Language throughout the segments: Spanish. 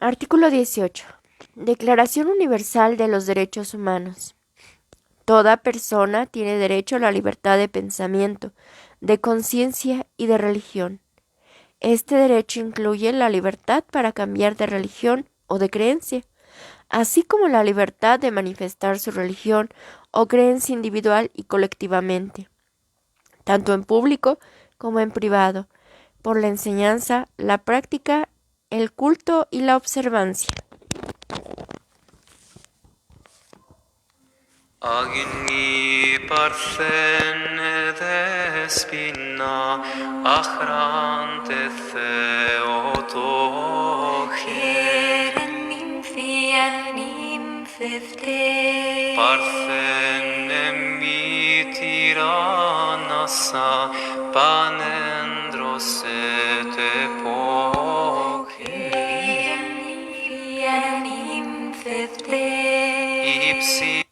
Artículo 18. Declaración Universal de los Derechos Humanos. Toda persona tiene derecho a la libertad de pensamiento, de conciencia y de religión. Este derecho incluye la libertad para cambiar de religión o de creencia, así como la libertad de manifestar su religión o creencia individual y colectivamente, tanto en público como en privado, por la enseñanza, la práctica, el culto y la observancia. Agni parthene despina achrante theotoche parthene mitiranasa panendros et epoche ipsi.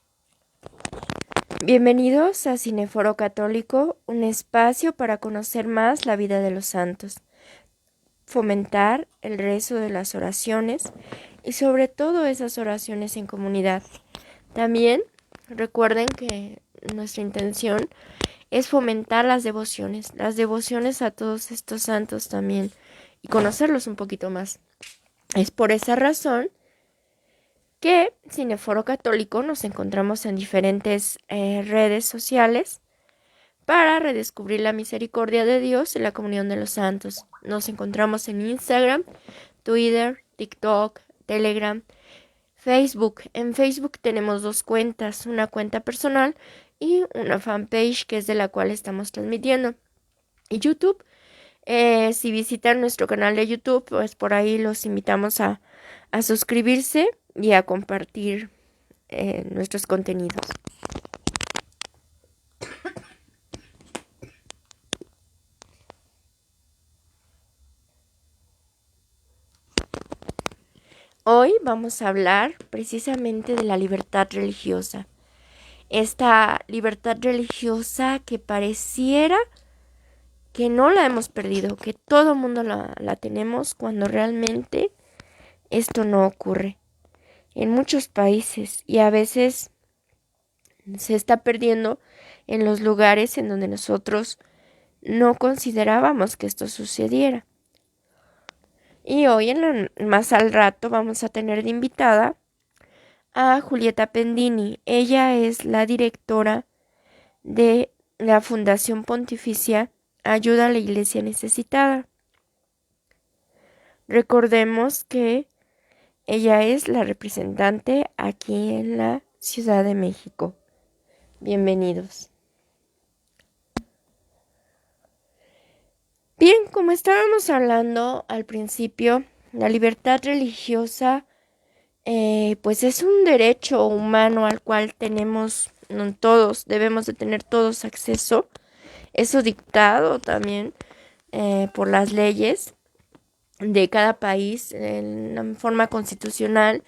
Bienvenidos a Cineforo Católico, un espacio para conocer más la vida de los santos, fomentar el rezo de las oraciones y sobre todo esas oraciones en comunidad. También recuerden que nuestra intención es fomentar las devociones a todos estos santos también y conocerlos un poquito más. Es por esa razón que Cineforo Católico nos encontramos en diferentes redes sociales para redescubrir la misericordia de Dios en la comunión de los santos. Nos encontramos en Instagram, Twitter, TikTok, Telegram, Facebook. En Facebook tenemos dos cuentas, una cuenta personal y una fanpage que es de la cual estamos transmitiendo. Y YouTube, si visitan nuestro canal de YouTube, pues por ahí los invitamos a suscribirse y a compartir nuestros contenidos. Hoy vamos a hablar precisamente de la libertad religiosa. Esta libertad religiosa que pareciera que no la hemos perdido, que todo el mundo la tenemos cuando realmente esto no ocurre. En muchos países y a veces se está perdiendo en los lugares en donde nosotros no considerábamos que esto sucediera. Y hoy, más al rato, vamos a tener de invitada a Julieta Pendini. Ella es la directora de la Fundación Pontificia Ayuda a la Iglesia Necesitada. Recordemos que ella es la representante aquí en la Ciudad de México. Bienvenidos. Bien, como estábamos hablando al principio, la libertad religiosa pues es un derecho humano al cual tenemos todos, debemos de tener todos acceso. Eso dictado también por las leyes de cada país en forma constitucional,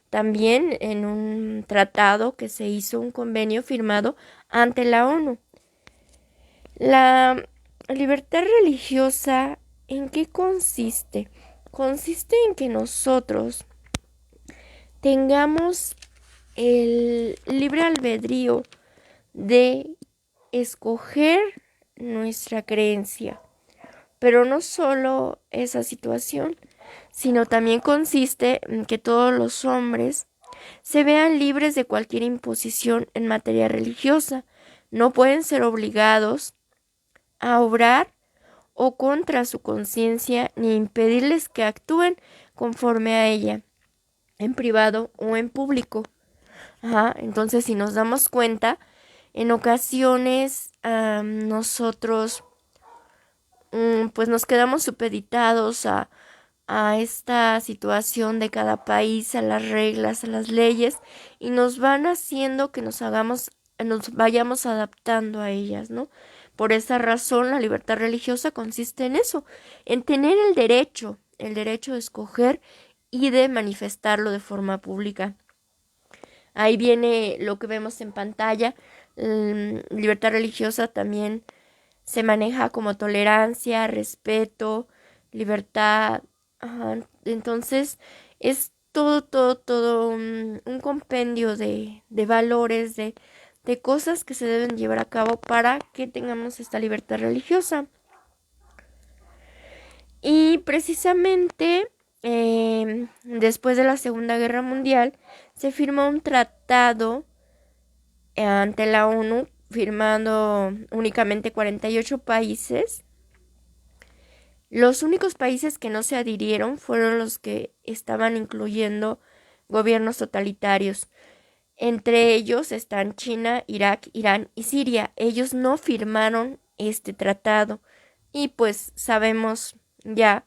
también en un tratado que se hizo, un convenio firmado ante la ONU. La libertad religiosa, ¿en qué consiste? Consiste en que nosotros tengamos el libre albedrío de escoger nuestra creencia. Pero no solo esa situación, sino también consiste en que todos los hombres se vean libres de cualquier imposición en materia religiosa. No pueden ser obligados a obrar o contra su conciencia ni impedirles que actúen conforme a ella, en privado o en público. Entonces, si nos damos cuenta, en ocasiones nosotros pues nos quedamos supeditados a esta situación de cada país, a las reglas, a las leyes, y nos van haciendo que nos vayamos adaptando a ellas, ¿no? Por esa razón, la libertad religiosa consiste en eso, en tener el derecho de escoger y de manifestarlo de forma pública. Ahí viene lo que vemos en pantalla. Libertad religiosa también se maneja como tolerancia, respeto, libertad. Entonces, Es todo un compendio de valores, de cosas que se deben llevar a cabo para que tengamos esta libertad religiosa. Y precisamente después de la Segunda Guerra Mundial se firmó un tratado ante la ONU, firmando únicamente 48 países. Los únicos países que no se adhirieron fueron los que estaban incluyendo gobiernos totalitarios. Entre ellos están China, Irak, Irán y Siria. Ellos no firmaron este tratado y pues sabemos ya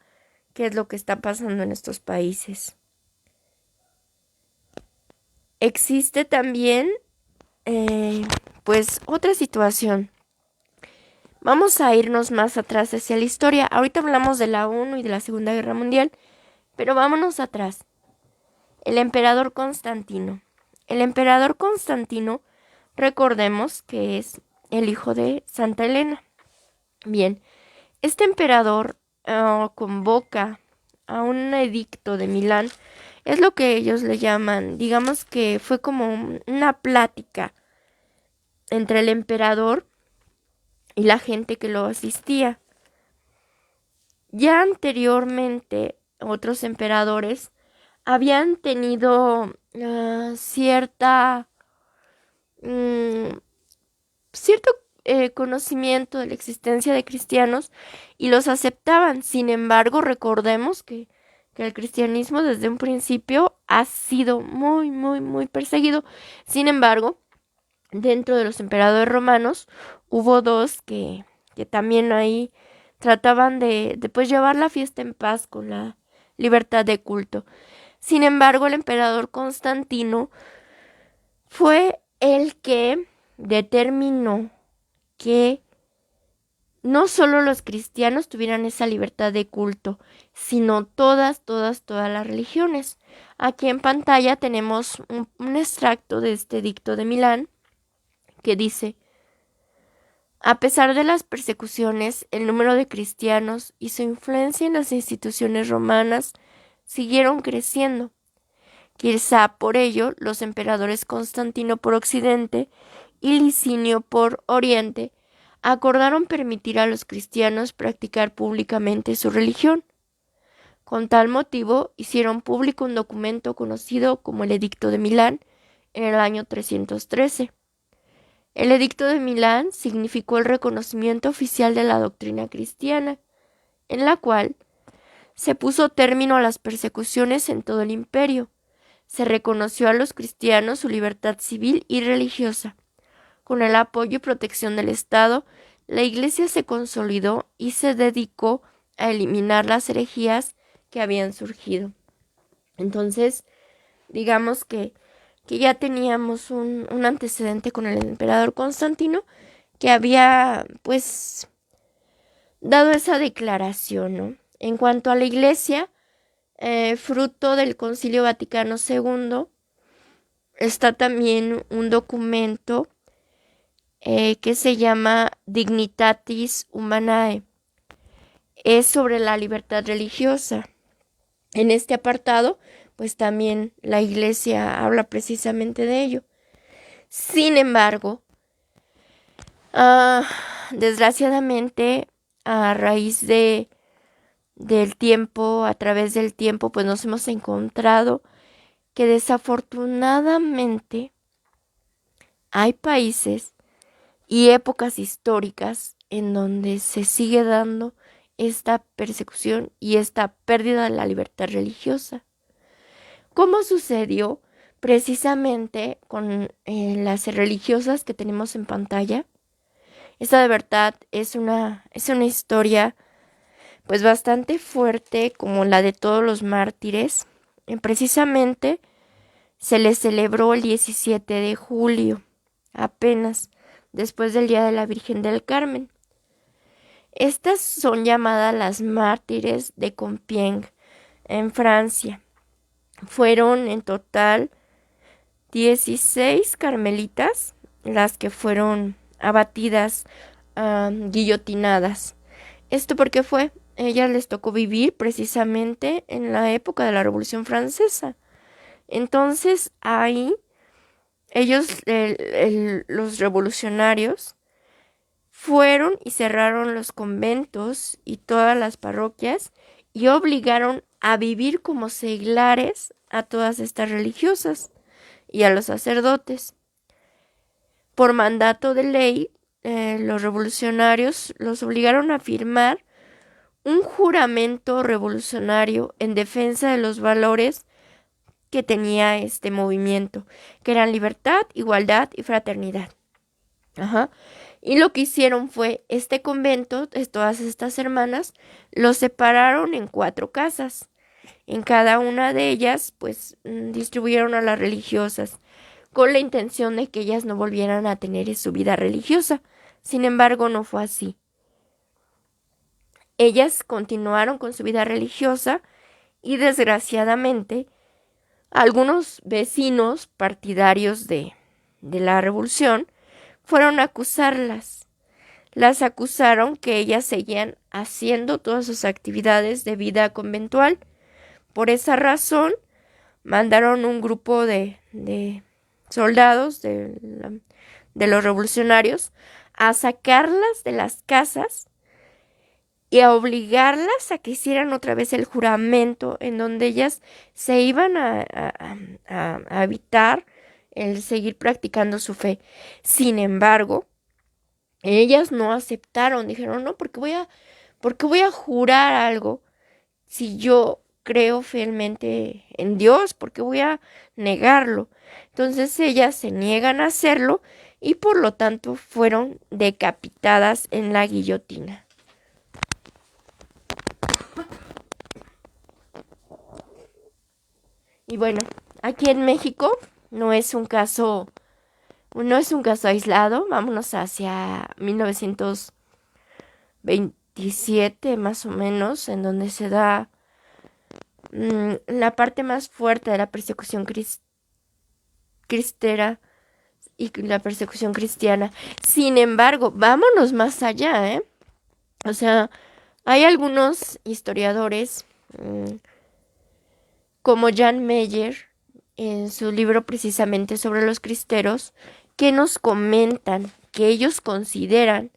qué es lo que está pasando en estos países. Existe también pues otra situación. Vamos a irnos más atrás hacia la historia. Ahorita hablamos de la ONU y de la Segunda Guerra Mundial, pero vámonos atrás. El emperador Constantino. El emperador Constantino, recordemos que es el hijo de Santa Elena. Bien, este emperador convoca a un edicto de Milán. Es lo que ellos le llaman, digamos que fue como una plática entre el emperador y la gente que lo asistía. Ya anteriormente, otros emperadores habían tenido cierto conocimiento de la existencia de cristianos y los aceptaban. Sin embargo, recordemos que el cristianismo desde un principio ha sido muy perseguido. Sin embargo, dentro de los emperadores romanos hubo dos que también ahí trataban de pues llevar la fiesta en paz con la libertad de culto. Sin embargo, el emperador Constantino fue el que determinó que no solo los cristianos tuvieran esa libertad de culto, sino todas las religiones. Aquí en pantalla tenemos un extracto de este edicto de Milán que dice: a pesar de las persecuciones, el número de cristianos y su influencia en las instituciones romanas siguieron creciendo. Quizá por ello los emperadores Constantino por Occidente y Licinio por Oriente acordaron permitir a los cristianos practicar públicamente su religión. Con tal motivo hicieron público un documento conocido como el Edicto de Milán en el año 313. El Edicto de Milán significó el reconocimiento oficial de la doctrina cristiana, en la cual se puso término a las persecuciones en todo el imperio. Se reconoció a los cristianos su libertad civil y religiosa. Con el apoyo y protección del Estado, la Iglesia se consolidó y se dedicó a eliminar las herejías que habían surgido. Entonces, digamos que ya teníamos un antecedente con el emperador Constantino que había pues dado esa declaración, ¿no? En cuanto a la Iglesia, fruto del Concilio Vaticano II, está también un documento que se llama Dignitatis Humanae. Es sobre la libertad religiosa. En este apartado, pues también la Iglesia habla precisamente de ello. Sin embargo, desgraciadamente, a raíz del tiempo, a través del tiempo, pues nos hemos encontrado que desafortunadamente hay países y épocas históricas en donde se sigue dando esta persecución y esta pérdida de la libertad religiosa. ¿Cómo sucedió? Precisamente con las religiosas que tenemos en pantalla. Esta de verdad es una historia pues bastante fuerte, como la de todos los mártires. Precisamente se les celebró el 17 de julio, apenas después del Día de la Virgen del Carmen. Estas son llamadas las mártires de Compiègne, en Francia. Fueron en total 16 carmelitas las que fueron abatidas, guillotinadas. ¿Esto por qué fue? ellas les tocó vivir precisamente en la época de la Revolución Francesa. Entonces ahí ellos, los revolucionarios, fueron y cerraron los conventos y todas las parroquias y obligaron a vivir como seglares a todas estas religiosas y a los sacerdotes. Por mandato de ley, los revolucionarios los obligaron a firmar un juramento revolucionario en defensa de los valores que tenía este movimiento, que eran libertad, igualdad y fraternidad. Ajá. Y lo que hicieron fue, este convento, de todas estas hermanas, los separaron en 4 casas. En cada una de ellas, pues, distribuyeron a las religiosas, con la intención de que ellas no volvieran a tener su vida religiosa. Sin embargo, no fue así. Ellas continuaron con su vida religiosa y desgraciadamente algunos vecinos partidarios de la revolución fueron a acusarlas. Las acusaron que ellas seguían haciendo todas sus actividades de vida conventual. Por esa razón, mandaron un grupo de soldados de los revolucionarios a sacarlas de las casas y a obligarlas a que hicieran otra vez el juramento en donde ellas se iban a evitar el seguir practicando su fe. Sin embargo, ellas no aceptaron, dijeron, no, ¿por qué voy a jurar algo si yo creo fielmente en Dios? ¿Por qué voy a negarlo? Entonces ellas se niegan a hacerlo y por lo tanto fueron decapitadas en la guillotina. Y bueno, aquí en México no es un caso aislado. Vámonos hacia 1927 más o menos, en donde se da la parte más fuerte de la persecución cristera y la persecución cristiana. Sin embargo, vámonos más allá, ¿eh? O sea, hay algunos historiadores como Jan Meyer, en su libro precisamente sobre los cristeros, que nos comentan que ellos consideran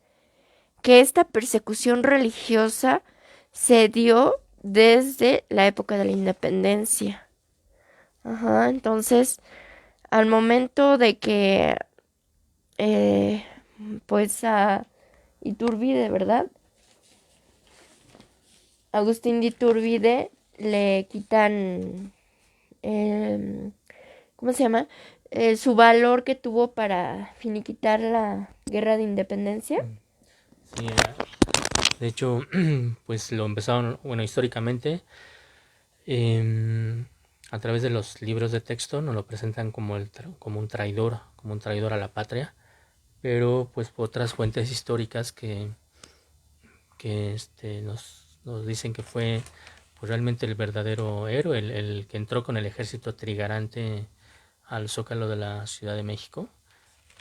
que esta persecución religiosa se dio desde la época de la independencia. Ajá, entonces, al momento de que, pues a Iturbide, ¿verdad? Agustín de Iturbide le quitan, ¿cómo se llama? Su valor que tuvo para finiquitar la guerra de independencia. Sí, de hecho, pues lo empezaron, bueno, históricamente, a través de los libros de texto nos lo presentan como un traidor a la patria, pero pues por otras fuentes históricas que nos dicen que fue pues realmente el verdadero héroe, el que entró con el ejército trigarante al Zócalo de la Ciudad de México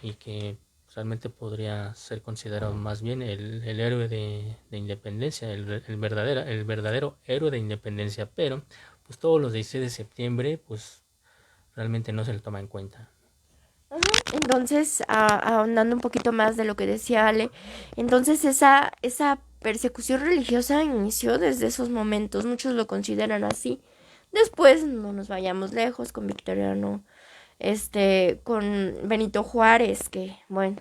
y que realmente podría ser considerado más bien el héroe de independencia, el verdadero héroe de independencia, pero pues todos los 16 de septiembre pues realmente no se le toma en cuenta. Entonces, ahondando un poquito más de lo que decía Ale, entonces esa persecución religiosa inició desde esos momentos, muchos lo consideran así. Después, no nos vayamos lejos, con Victoriano, con Benito Juárez, que, bueno,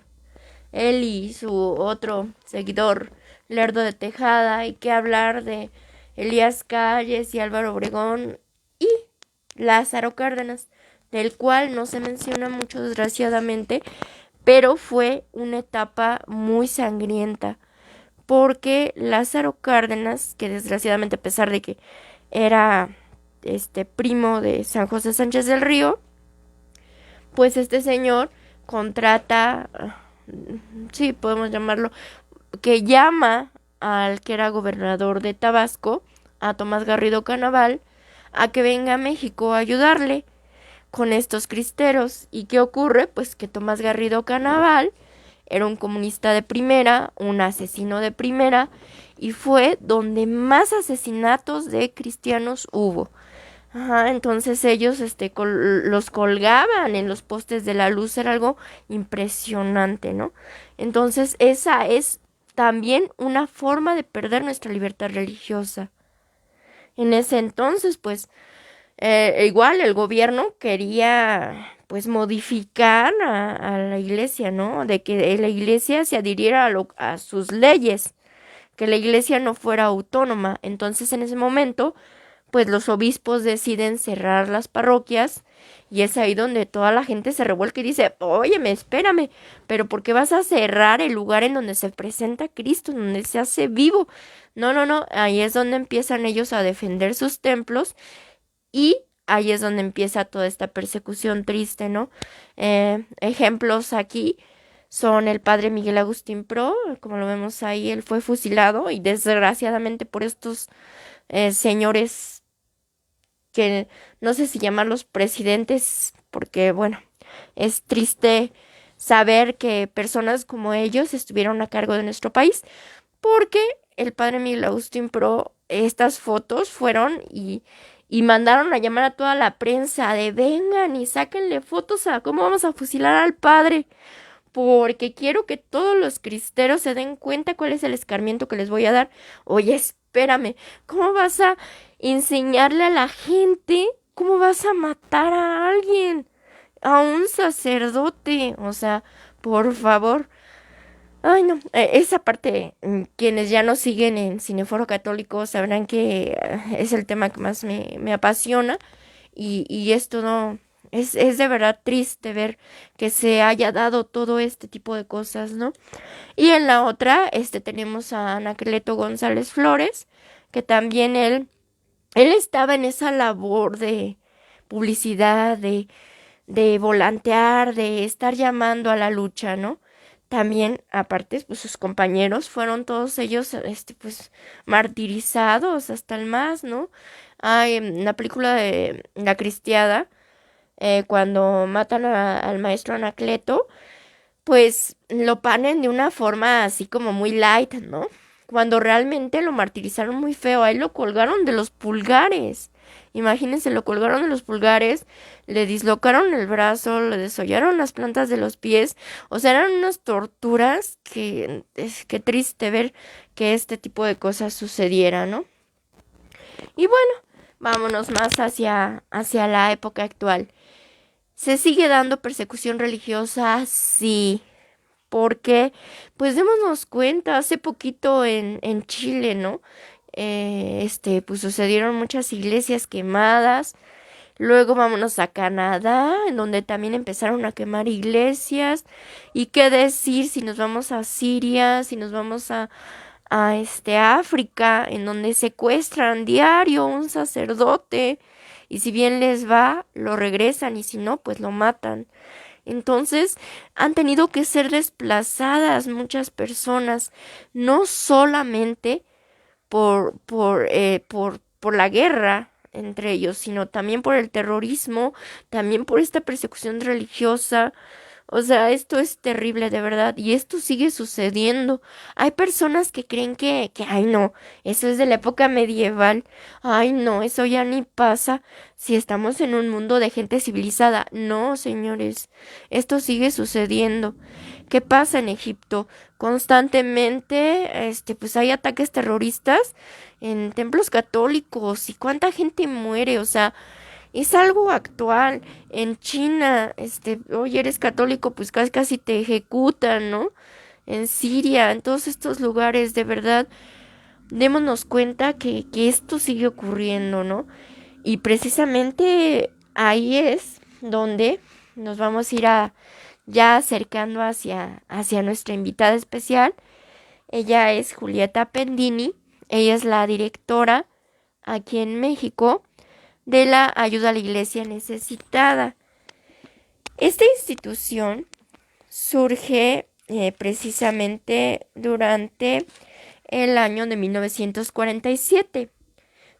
él y su otro seguidor, Lerdo de Tejada, hay que hablar de Elías Calles y Álvaro Obregón y Lázaro Cárdenas, del cual no se menciona mucho desgraciadamente, pero fue una etapa muy sangrienta, porque Lázaro Cárdenas, que desgraciadamente a pesar de que era primo de San José Sánchez del Río, pues este señor contrata, sí, podemos llamarlo, que llama al que era gobernador de Tabasco, a Tomás Garrido Canaval, a que venga a México a ayudarle con estos cristeros. ¿Y qué ocurre? Pues que Tomás Garrido Canaval era un comunista de primera, un asesino de primera, y fue donde más asesinatos de cristianos hubo. Ajá, entonces ellos los colgaban en los postes de la luz, era algo impresionante, ¿no? Entonces esa es también una forma de perder nuestra libertad religiosa. En ese entonces, pues, igual el gobierno quería, pues, modificar a la iglesia, ¿no? De que la iglesia se adhiriera a sus leyes, que la iglesia no fuera autónoma. Entonces, en ese momento, pues los obispos deciden cerrar las parroquias y es ahí donde toda la gente se revuelca y dice, óyeme, espérame, pero ¿por qué vas a cerrar el lugar en donde se presenta Cristo, en donde se hace vivo? No, no, no, ahí es donde empiezan ellos a defender sus templos y ahí es donde empieza toda esta persecución triste, ¿no? Ejemplos aquí son el padre Miguel Agustín Pro, como lo vemos ahí, él fue fusilado y desgraciadamente por estos señores que no sé si llamarlos presidentes, porque bueno, es triste saber que personas como ellos estuvieron a cargo de nuestro país, porque el padre Miguel Agustín Pro, estas fotos fueron y mandaron a llamar a toda la prensa de vengan y sáquenle fotos a cómo vamos a fusilar al padre, porque quiero que todos los cristeros se den cuenta cuál es el escarmiento que les voy a dar. Oye, espérame, ¿cómo vas a enseñarle a la gente? ¿Cómo vas a matar a alguien? A un sacerdote. O sea, por favor. Ay, no. Esa parte, quienes ya nos siguen en Cineforo Católico sabrán que es el tema que más me apasiona. Y esto no. Es de verdad triste ver que se haya dado todo este tipo de cosas, ¿no? Y en la otra, tenemos a Anacleto González Flores, que también él estaba en esa labor de publicidad, de volantear, de estar llamando a la lucha, ¿no? También, aparte, pues sus compañeros fueron todos ellos, pues, martirizados hasta el más, ¿no? Hay en la película de La Cristiada, cuando matan al maestro Anacleto, pues lo panen de una forma así como muy light, ¿no? Cuando realmente lo martirizaron muy feo, ahí lo colgaron de los pulgares. Imagínense, lo colgaron de los pulgares, le dislocaron el brazo, le desollaron las plantas de los pies. O sea, eran unas torturas que es que triste ver que este tipo de cosas sucediera, ¿no? Y bueno, vámonos más hacia la época actual. ¿Se sigue dando persecución religiosa? Sí. Porque, pues démonos cuenta, hace poquito en Chile, ¿no? Pues sucedieron muchas iglesias quemadas. Luego vámonos a Canadá, en donde también empezaron a quemar iglesias. Y qué decir si nos vamos a Siria, si nos vamos a África, en donde secuestran diario un sacerdote. Y si bien les va, lo regresan y si no, pues lo matan. Entonces han tenido que ser desplazadas muchas personas, no solamente por la guerra entre ellos, sino también por el terrorismo, también por esta persecución religiosa. O sea, esto es terrible de verdad y esto sigue sucediendo. Hay personas que creen ay no, eso es de la época medieval. Ay no, eso ya ni pasa si estamos en un mundo de gente civilizada. No, señores, esto sigue sucediendo. ¿Qué pasa en Egipto? Constantemente, pues hay ataques terroristas en templos católicos y cuánta gente muere, o sea, es algo actual. En China, oye, eres católico, pues casi casi te ejecutan, ¿no? En Siria, en todos estos lugares, de verdad, démonos cuenta que esto sigue ocurriendo, ¿no? Y precisamente ahí es donde nos vamos a ir ya acercando hacia nuestra invitada especial. Ella es Julieta Pendini, ella es la directora aquí en México de la ayuda a la iglesia necesitada. Esta institución surge precisamente durante el año de 1947.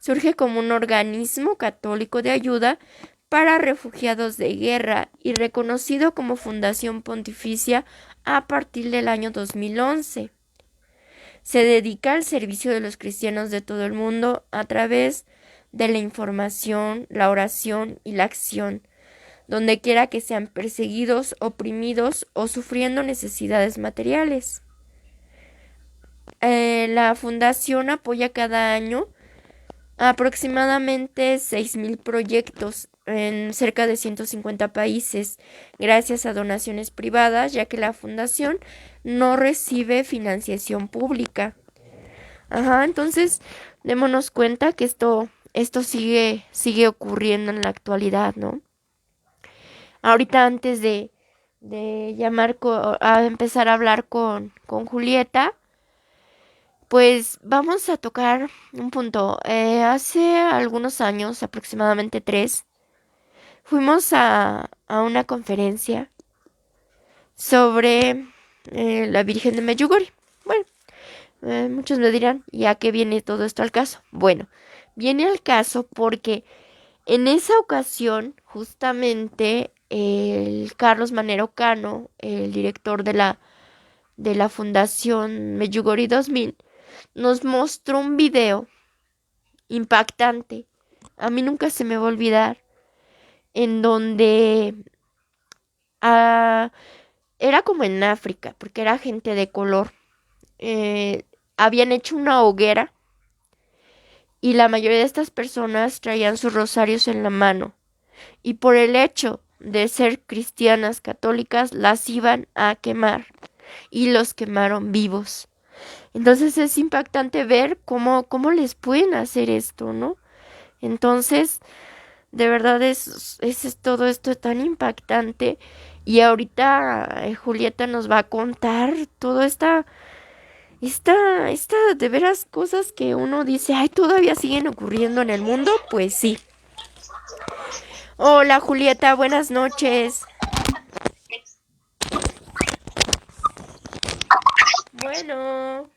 Surge como un organismo católico de ayuda para refugiados de guerra y reconocido como Fundación Pontificia a partir del año 2011. Se dedica al servicio de los cristianos de todo el mundo a través de la información, la oración y la acción, donde quiera que sean perseguidos, oprimidos o sufriendo necesidades materiales. La fundación apoya cada año aproximadamente 6,000 proyectos en cerca de 150 países, gracias a donaciones privadas, ya que la fundación no recibe financiación pública. Entonces, démonos cuenta que esto sigue ocurriendo en la actualidad, ¿no? Ahorita antes de a empezar a hablar con Julieta, pues vamos a tocar un punto. Hace algunos años, aproximadamente 3, fuimos a una conferencia sobre la Virgen de Medjugorje. Bueno, muchos me dirán, ¿y a qué viene todo esto al caso? Bueno, viene al caso porque en esa ocasión, justamente, el Carlos Manero Cano, el director de la Fundación Medjugorje 2000, nos mostró un video impactante. A mí nunca se me va a olvidar, en donde era como en África, porque era gente de color. Habían hecho una hoguera y la mayoría de estas personas traían sus rosarios en la mano, y por el hecho de ser cristianas católicas las iban a quemar, y los quemaron vivos. Entonces es impactante ver cómo les pueden hacer esto, ¿no? Entonces, de verdad es todo esto tan impactante, y ahorita Julieta nos va a contar toda esta de veras cosas que uno dice, ay, todavía siguen ocurriendo en el mundo. Pues sí. Hola Julieta, buenas noches. Bueno.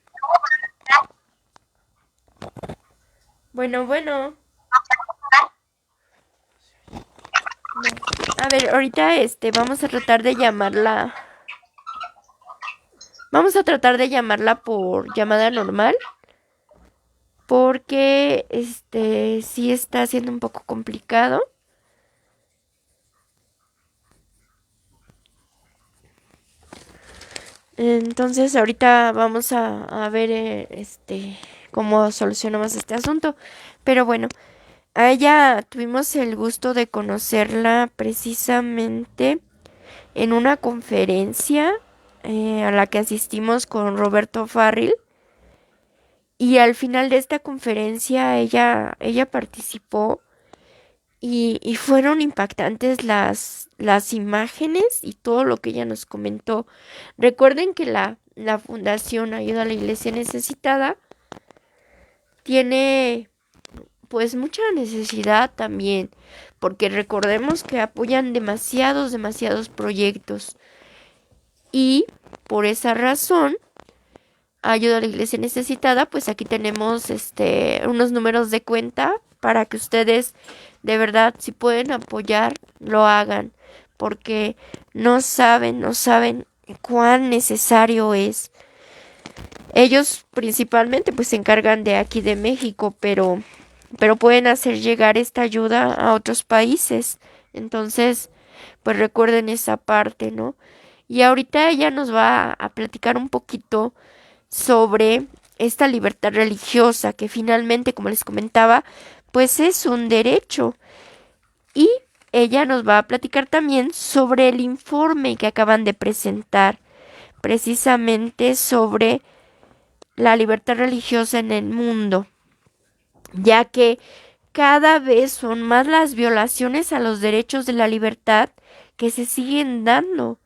Bueno. A ver, ahorita vamos a tratar de llamarla. Vamos a tratar de llamarla por llamada normal, porque sí está siendo un poco complicado. Entonces ahorita vamos a ver cómo solucionamos este asunto. Pero bueno, a ella tuvimos el gusto de conocerla precisamente en una conferencia a la que asistimos con Roberto Farril. Y al final de esta conferencia ella participó, y fueron impactantes las imágenes y todo lo que ella nos comentó. Recuerden que la Fundación Ayuda a la Iglesia Necesitada tiene pues mucha necesidad también, porque recordemos que apoyan demasiados proyectos, y por esa razón Ayuda a la Iglesia Necesitada, pues aquí tenemos unos números de cuenta para que ustedes, de verdad, si pueden apoyar, lo hagan, porque no saben cuán necesario es. Ellos principalmente pues se encargan de aquí de México, pero pueden hacer llegar esta ayuda a otros países. Entonces, pues recuerden esa parte, ¿no? Y ahorita ella nos va a platicar un poquito sobre esta libertad religiosa, que finalmente, como les comentaba, pues es un derecho. Y ella nos va a platicar también sobre el informe que acaban de presentar, precisamente sobre la libertad religiosa en el mundo, ya que cada vez son más las violaciones a los derechos de la libertad que se siguen dando.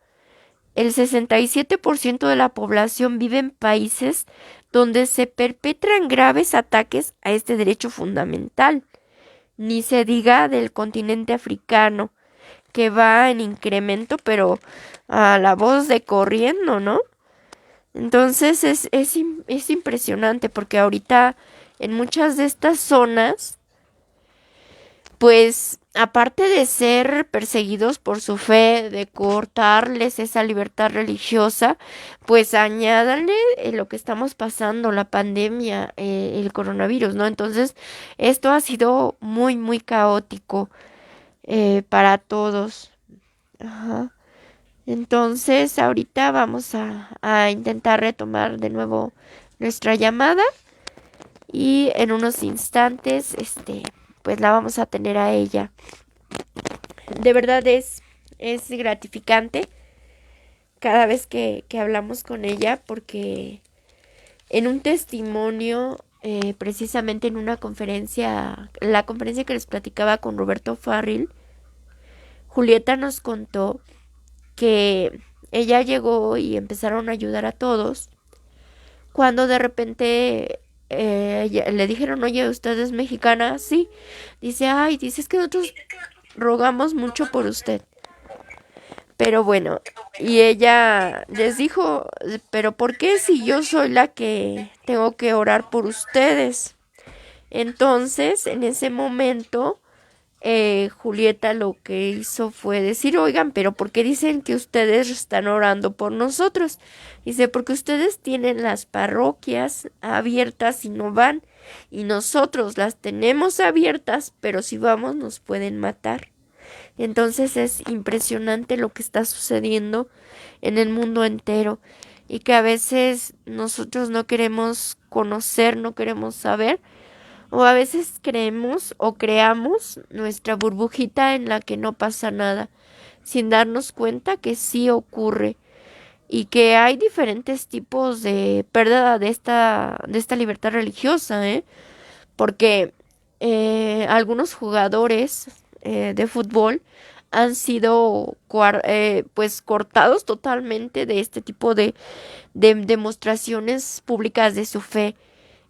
El 67% de la población vive en países donde se perpetran graves ataques a este derecho fundamental. Ni se diga del continente africano, que va en incremento, pero a la voz de corriendo, ¿no? Entonces es impresionante, porque ahorita en muchas de estas zonas pues aparte de ser perseguidos por su fe, de cortarles esa libertad religiosa, pues añádanle lo que estamos pasando, la pandemia, el coronavirus, ¿no? Entonces, esto ha sido muy, muy caótico para todos. Ajá. Entonces, ahorita vamos a intentar retomar de nuevo nuestra llamada y en unos instantes, pues la vamos a tener a ella. De verdad es gratificante cada vez que hablamos con ella porque en un testimonio, precisamente en una conferencia, la conferencia que les platicaba con Roberto Farril, Julieta nos contó que ella llegó y empezaron a ayudar a todos cuando de repente le dijeron, oye, ¿usted es mexicana? Sí. Dice, ay, dice, es que nosotros rogamos mucho por usted. Pero bueno, y ella les dijo, pero ¿por qué si yo soy la que tengo que orar por ustedes? Entonces, en ese momento, Julieta lo que hizo fue decir, oigan, pero ¿por qué dicen que ustedes están orando por nosotros? Dice, porque ustedes tienen las parroquias abiertas y no van, y nosotros las tenemos abiertas, pero si vamos nos pueden matar. Entonces es impresionante lo que está sucediendo en el mundo entero y que a veces nosotros no queremos conocer, no queremos saber, o a veces creemos o creamos nuestra burbujita en la que no pasa nada, sin darnos cuenta que sí ocurre y que hay diferentes tipos de pérdida de esta libertad religiosa, porque algunos jugadores de fútbol han sido pues cortados totalmente de este tipo de demostraciones públicas de su fe.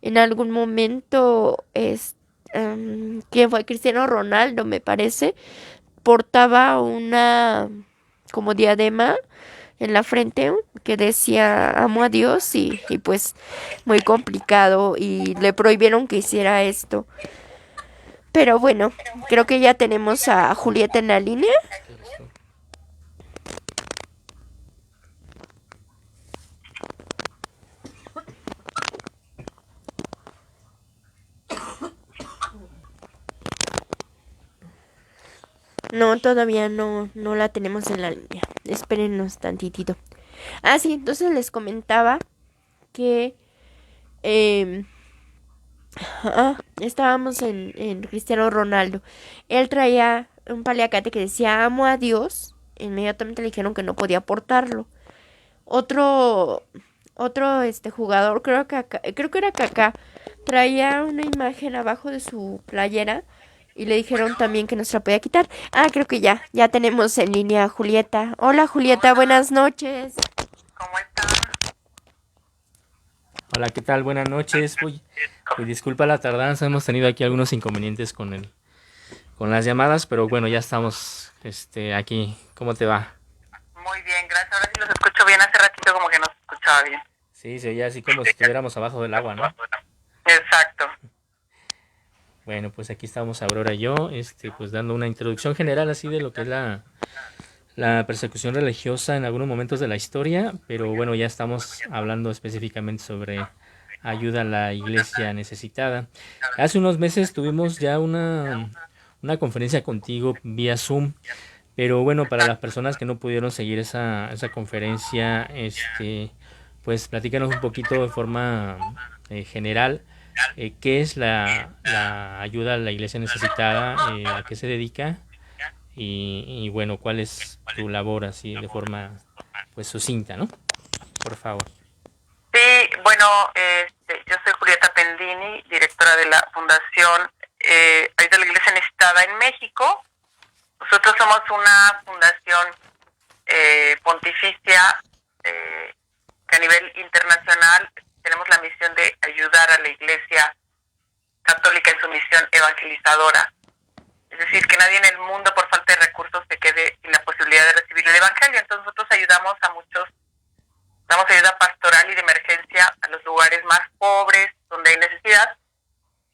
En algún momento, ¿quién fue? Cristiano Ronaldo, me parece, portaba una como diadema en la frente que decía amo a Dios y pues muy complicado y le prohibieron que hiciera esto. Pero bueno, creo que ya tenemos a Julieta en la línea. No, todavía no la tenemos en la línea. Espérenos tantitito. Ah, sí, entonces les comentaba que em, estábamos en Cristiano Ronaldo. Él traía un paliacate que decía amo a Dios. Inmediatamente le dijeron que no podía portarlo. Otro, otro jugador, creo que era Kaká, traía una imagen abajo de su playera y le dijeron también que no se la podía quitar. Ah, creo que ya tenemos en línea a Julieta. Hola Julieta, buenas noches. ¿Cómo están? Hola, ¿qué tal? Buenas noches. Uy, disculpa la tardanza, hemos tenido aquí algunos inconvenientes con las llamadas, pero bueno, ya estamos aquí. ¿Cómo te va? Muy bien, gracias. Ahora sí los escucho bien. Hace ratito como que no se escuchaba bien. Sí, se oía así como si estuviéramos abajo del agua, ¿no? Exacto. Bueno, pues aquí estamos Aurora y yo, pues dando una introducción general así de lo que es la persecución religiosa en algunos momentos de la historia, pero bueno, ya estamos hablando específicamente sobre ayuda a la iglesia necesitada. Hace unos meses tuvimos ya una conferencia contigo vía Zoom, pero bueno, para las personas que no pudieron seguir esa conferencia, pues platícanos un poquito de forma general. ¿Qué es la ayuda a la iglesia necesitada? ¿A qué se dedica? Y bueno, ¿cuál es tu labor así de forma pues sucinta, ¿no? Por favor. Sí, bueno, yo soy Julieta Pendini, directora de la Fundación Ayuda a la Iglesia Necesitada en México. Nosotros somos una fundación pontificia que a nivel internacional tenemos la misión de ayudar a la Iglesia Católica en su misión evangelizadora. Es decir, que nadie en el mundo por falta de recursos se quede sin la posibilidad de recibir el Evangelio. Entonces nosotros ayudamos a muchos, damos ayuda pastoral y de emergencia a los lugares más pobres, donde hay necesidad,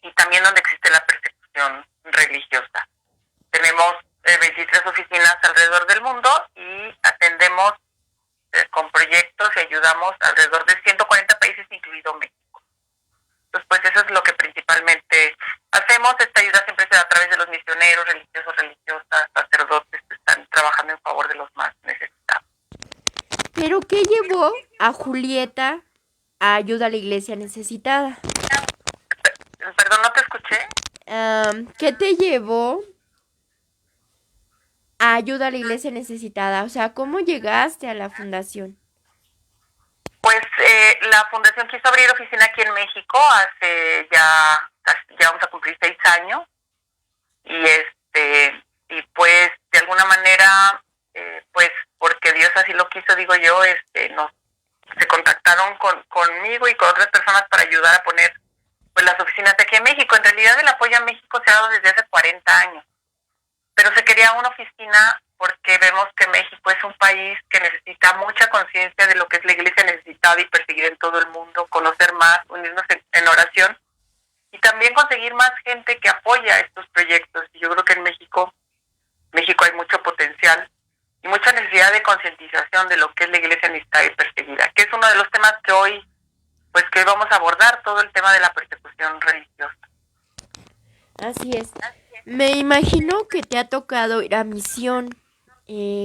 y también donde existe la persecución religiosa. Tenemos apoyamos alrededor de 140 países, incluido México. Entonces, pues eso es lo que principalmente hacemos. Esta ayuda siempre se da a través de los misioneros, religiosos, religiosas, sacerdotes que están trabajando en favor de los más necesitados. ¿Pero qué llevó a Julieta a ayuda a la iglesia necesitada? Perdón, no te escuché. ¿Qué te llevó a ayuda a la iglesia necesitada? O sea, ¿cómo llegaste a la fundación? Pues la fundación quiso abrir oficina aquí en México hace ya vamos a cumplir 6 años y pues de alguna manera pues porque Dios así lo quiso, digo yo, se contactaron conmigo y con otras personas para ayudar a poner pues las oficinas de aquí en México. En realidad el apoyo a México se ha dado desde hace 40 años, pero se quería una oficina porque vemos que México es un país que necesita mucha conciencia de lo que es la iglesia necesitada y perseguida en todo el mundo, conocer más, unirnos en oración y también conseguir más gente que apoya estos proyectos. Y yo creo que en México hay mucho potencial y mucha necesidad de concientización de lo que es la iglesia necesitada y perseguida, que es uno de los temas que hoy vamos a abordar, todo el tema de la persecución religiosa. Así es. Me imagino que te ha tocado ir a misión.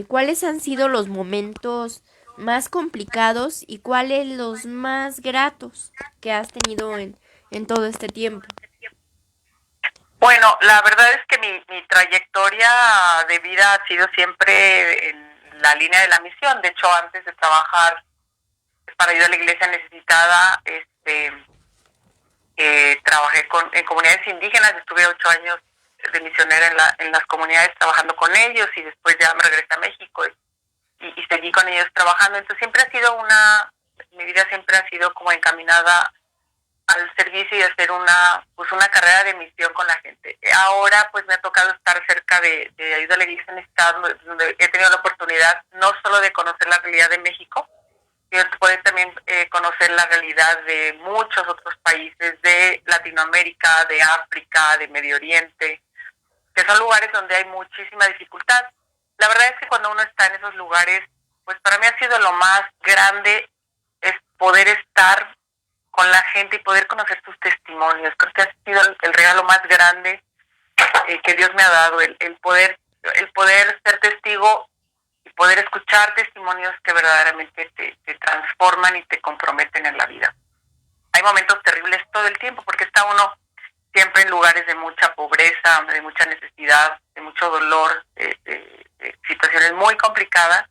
¿Cuáles han sido los momentos más complicados y cuáles los más gratos que has tenido en todo este tiempo? Bueno, la verdad es que mi trayectoria de vida ha sido siempre en la línea de la misión. De hecho, antes de trabajar para ayudar a la iglesia necesitada, trabajé en comunidades indígenas. Estuve 8 años de misionera en las comunidades trabajando con ellos y después ya me regresé a México y seguí con ellos trabajando. Entonces siempre ha sido mi vida siempre ha sido como encaminada al servicio y hacer una carrera de misión con la gente. Ahora pues me ha tocado estar cerca de ayuda a la iglesia necesitada, donde he tenido la oportunidad no solo de conocer la realidad de México, sino de poder también conocer la realidad de muchos otros países de Latinoamérica, de África, de Medio Oriente, que son lugares donde hay muchísima dificultad. La verdad es que cuando uno está en esos lugares, pues para mí ha sido lo más grande es poder estar con la gente y poder conocer sus testimonios. Creo que ha sido el regalo más grande que Dios me ha dado, el poder ser testigo y poder escuchar testimonios que verdaderamente te transforman y te comprometen en la vida. Hay momentos terribles todo el tiempo porque está uno siempre en lugares de mucha pobreza, de mucha necesidad, de mucho dolor, de situaciones muy complicadas.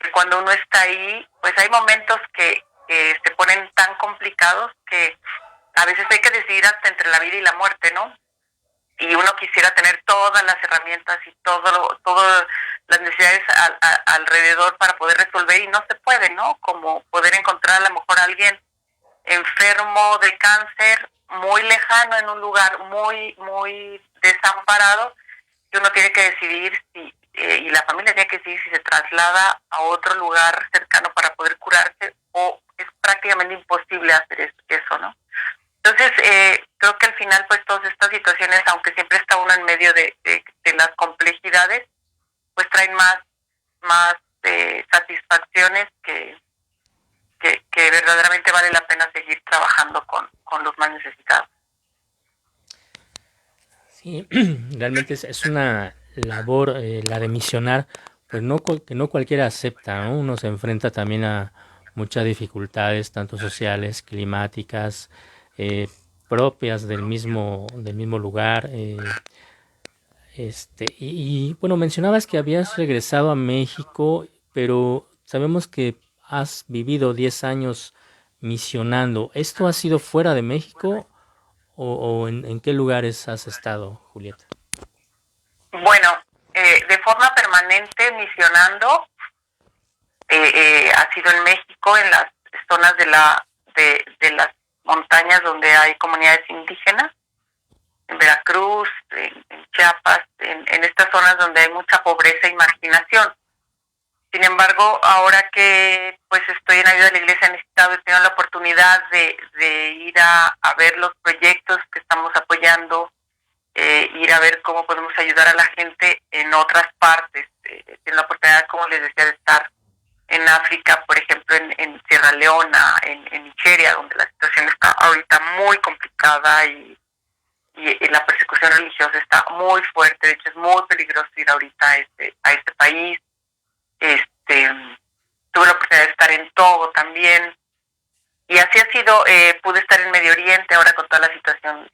Y cuando uno está ahí, pues hay momentos que se ponen tan complicados que a veces hay que decidir hasta entre la vida y la muerte, ¿no? Y uno quisiera tener todas las herramientas y todas las necesidades alrededor para poder resolver y no se puede, ¿no? Como poder encontrar a lo mejor a alguien enfermo de cáncer muy lejano en un lugar muy, muy desamparado, que uno tiene que decidir y la familia tiene que decidir si se traslada a otro lugar cercano para poder curarse o es prácticamente imposible hacer eso, ¿no? Entonces, creo que al final, pues, todas estas situaciones, aunque siempre está uno en medio de las complejidades, pues traen más satisfacciones que verdaderamente vale la pena seguir trabajando con los más necesitados. Sí, realmente es una labor, la de misionar, pues que no cualquiera acepta, ¿no? Uno se enfrenta también a muchas dificultades, tanto sociales, climáticas, propias del mismo lugar. Y bueno, mencionabas que habías regresado a México, pero sabemos que has vivido 10 años misionando. ¿Esto ha sido fuera de México o en qué lugares has estado, Julieta? Bueno, de forma permanente misionando ha sido en México, en las zonas de las montañas donde hay comunidades indígenas, en Veracruz, en Chiapas, en estas zonas donde hay mucha pobreza y marginación. Sin embargo, ahora que pues estoy en ayuda de la iglesia necesitada, he tenido la oportunidad de ir a ver los proyectos que estamos apoyando, ir a ver cómo podemos ayudar a la gente en otras partes. Tengo la oportunidad, como les decía, de estar en África, por ejemplo, en Sierra Leona, en Nigeria, donde la situación está ahorita muy complicada y la persecución religiosa está muy fuerte. De hecho, es muy peligroso ir ahorita a este país. Tuve la oportunidad de estar en Togo también, y así ha sido. Pude estar en Medio Oriente ahora con toda la situación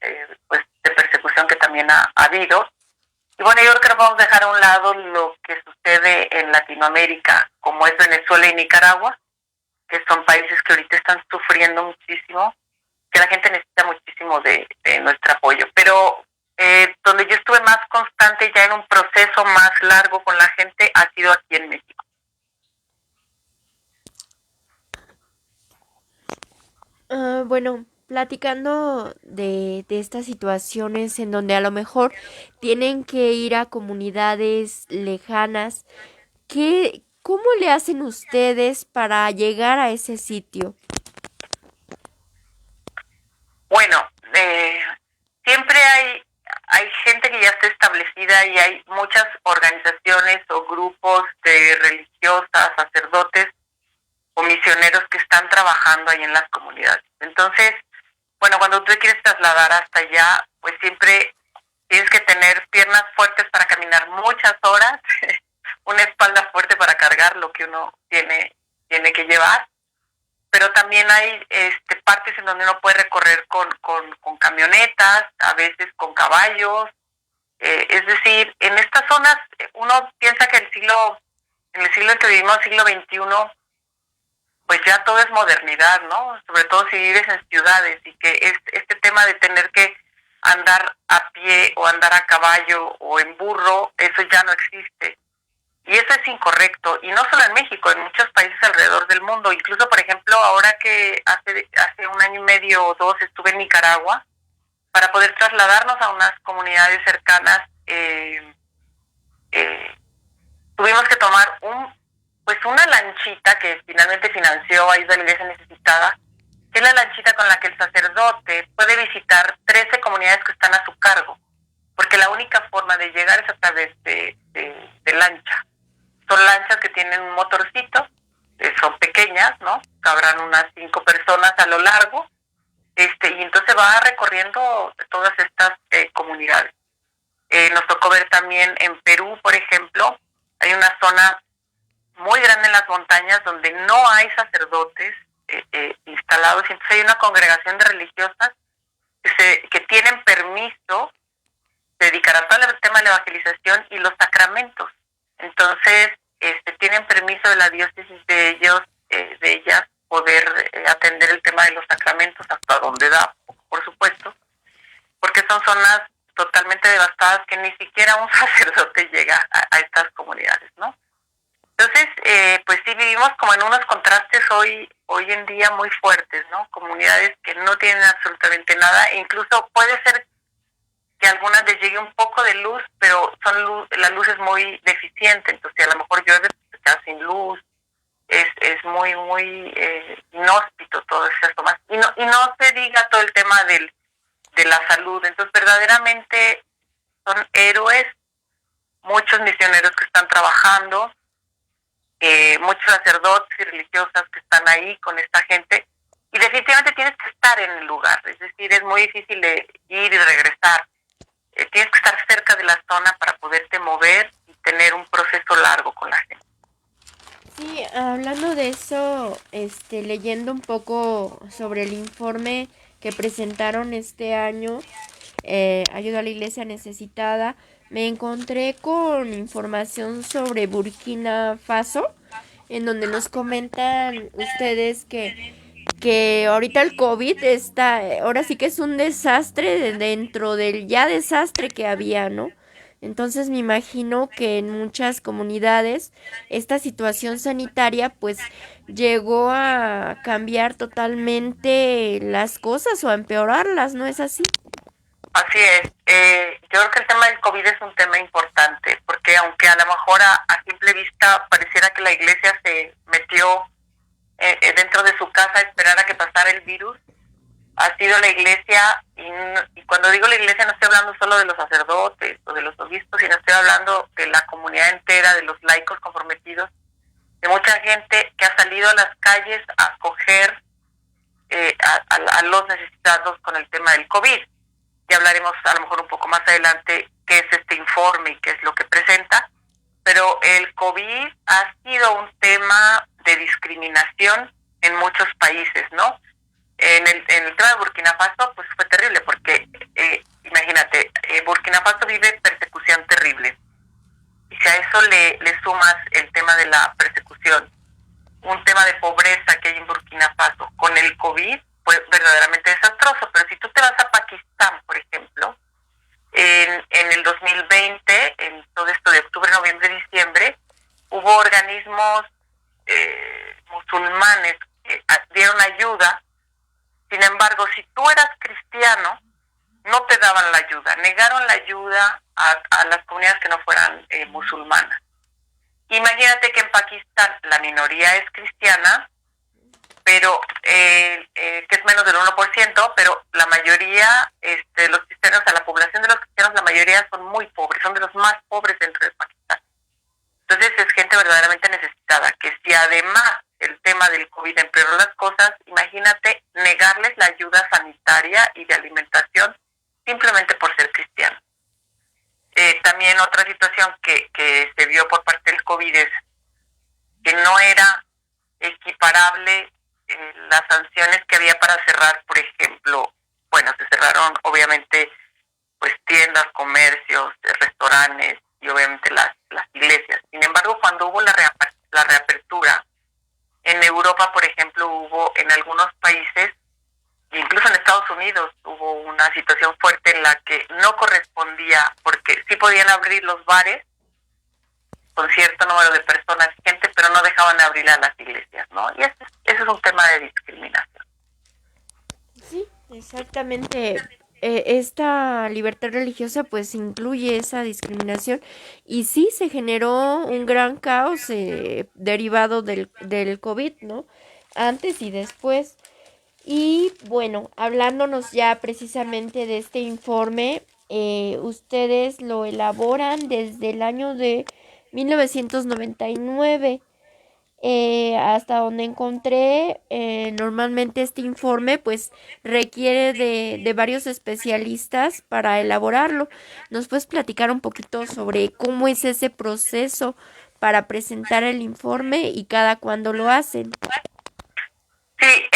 pues de persecución que también ha habido. Y bueno, yo creo que no podemos dejar a un lado lo que sucede en Latinoamérica, como es Venezuela y Nicaragua, que son países que ahorita están sufriendo muchísimo, que la gente necesita muchísimo de nuestro apoyo. Pero donde yo estuve más constante ya en un proceso más largo con la gente ha sido aquí en México. Bueno, platicando de estas situaciones en donde a lo mejor tienen que ir a comunidades lejanas, ¿cómo le hacen ustedes para llegar a ese sitio? Bueno, siempre hay gente que ya está establecida y hay muchas organizaciones o grupos de religiosas, sacerdotes o misioneros que están trabajando ahí en las comunidades. Entonces, bueno, cuando tú te quieres trasladar hasta allá, pues siempre tienes que tener piernas fuertes para caminar muchas horas, una espalda fuerte para cargar lo que uno tiene que llevar, pero también hay partes en donde uno puede recorrer con camionetas, a veces con caballos. Es decir, en estas zonas uno piensa que en el siglo en que vivimos, siglo XXI, pues ya todo es modernidad, ¿no? Sobre todo si vives en ciudades, y que este tema de tener que andar a pie o andar a caballo o en burro, eso ya no existe. Y eso es incorrecto, y no solo en México, en muchos países alrededor del mundo. Incluso, por ejemplo, ahora que hace un año y medio o dos estuve en Nicaragua, para poder trasladarnos a unas comunidades cercanas, tuvimos que tomar una lanchita que finalmente financió Ayuda a la Iglesia Necesitada, que es la lanchita con la que el sacerdote puede visitar 13 comunidades que están a su cargo, porque la única forma de llegar es a través de lancha. Son lanchas que tienen un motorcito, son pequeñas, ¿no? Cabrán unas 5 personas a lo largo, y entonces va recorriendo todas estas comunidades. Nos tocó ver también en Perú, por ejemplo, hay una zona muy grande en las montañas donde no hay sacerdotes instalados, y entonces hay una congregación de religiosas que tienen permiso de dedicar a todo el tema de la evangelización y los sacramentos. Entonces, tienen permiso de la diócesis de ellas poder atender el tema de los sacramentos hasta donde da, por supuesto, porque son zonas totalmente devastadas que ni siquiera un sacerdote llega a estas comunidades, ¿no? Entonces, pues sí, vivimos como en unos contrastes hoy en día muy fuertes, ¿no? Comunidades que no tienen absolutamente nada, e incluso puede ser que a algunas les llegue un poco de luz, pero la luz es muy deficiente, entonces a lo mejor llueve, se queda sin luz, es muy inhóspito todo ese tomas. Y no se diga todo el tema de la salud. Entonces, verdaderamente son héroes, muchos misioneros que están trabajando, muchos sacerdotes y religiosas que están ahí con esta gente, y definitivamente tienes que estar en el lugar. Es decir, es muy difícil de ir y regresar. Tienes que estar cerca de la zona para poderte mover y tener un proceso largo con la gente. Sí, hablando de eso, leyendo un poco sobre el informe que presentaron este año, Ayuda a la Iglesia Necesitada, me encontré con información sobre Burkina Faso, en donde nos comentan ustedes que ahorita el COVID está, ahora sí que es un desastre dentro del ya desastre que había, ¿no? Entonces me imagino que en muchas comunidades esta situación sanitaria pues llegó a cambiar totalmente las cosas o a empeorarlas, ¿no es así? Así es. Yo creo que el tema del COVID es un tema importante, porque aunque a lo mejor a simple vista pareciera que la iglesia se metió dentro de su casa a esperar a que pasara el virus, ha sido la iglesia, y cuando digo la iglesia no estoy hablando solo de los sacerdotes o de los obispos, sino estoy hablando de la comunidad entera, de los laicos comprometidos, de mucha gente que ha salido a las calles a acoger a los necesitados con el tema del COVID. Ya hablaremos a lo mejor un poco más adelante qué es este informe y qué es lo que presenta, pero el COVID ha sido un tema de discriminación en muchos países, ¿no? En el tema de Burkina Faso, pues fue terrible, porque imagínate, Burkina Faso vive persecución terrible. Y si a eso le sumas el tema de la persecución, un tema de pobreza que hay en Burkina Faso con el COVID, fue verdaderamente desastroso. Pero si tú te vas a Pakistán, por ejemplo, en el 2020, en todo esto de octubre, noviembre, diciembre, hubo organismos musulmanes que dieron ayuda. Sin embargo, si tú eras cristiano, no te daban la ayuda. Negaron la ayuda a las comunidades que no fueran musulmanas. Imagínate que en Pakistán la minoría es cristiana, pero que es menos del 1%, pero la mayoría, los cristianos, a la población de los cristianos, la mayoría son muy pobres, son de los más pobres dentro de Pakistán. Entonces es gente verdaderamente necesitada, que si además el tema del COVID empeoró las cosas, imagínate negarles la ayuda sanitaria y de alimentación simplemente por ser cristiano. También otra situación que se vio por parte del COVID es que no era equiparable las sanciones que había para cerrar, por ejemplo, bueno, se cerraron obviamente pues tiendas, comercios, restaurantes y obviamente las iglesias. Sin embargo, cuando hubo la reapertura, en Europa, por ejemplo, hubo en algunos países, incluso en Estados Unidos, hubo una situación fuerte en la que no correspondía, porque sí podían abrir los bares con cierto número de personas, gente, pero no dejaban abrir a las iglesias, ¿no? Y ese es un tema de discriminación. Sí, exactamente. Esta libertad religiosa pues incluye esa discriminación y sí se generó un gran caos derivado del COVID, ¿no? Antes y después. Y bueno, hablándonos ya precisamente de este informe, ustedes lo elaboran desde el año de 1999. Hasta donde encontré, normalmente este informe pues requiere de varios especialistas para elaborarlo. ¿Nos puedes platicar un poquito sobre cómo es ese proceso para presentar el informe y cada cuándo lo hacen? Sí,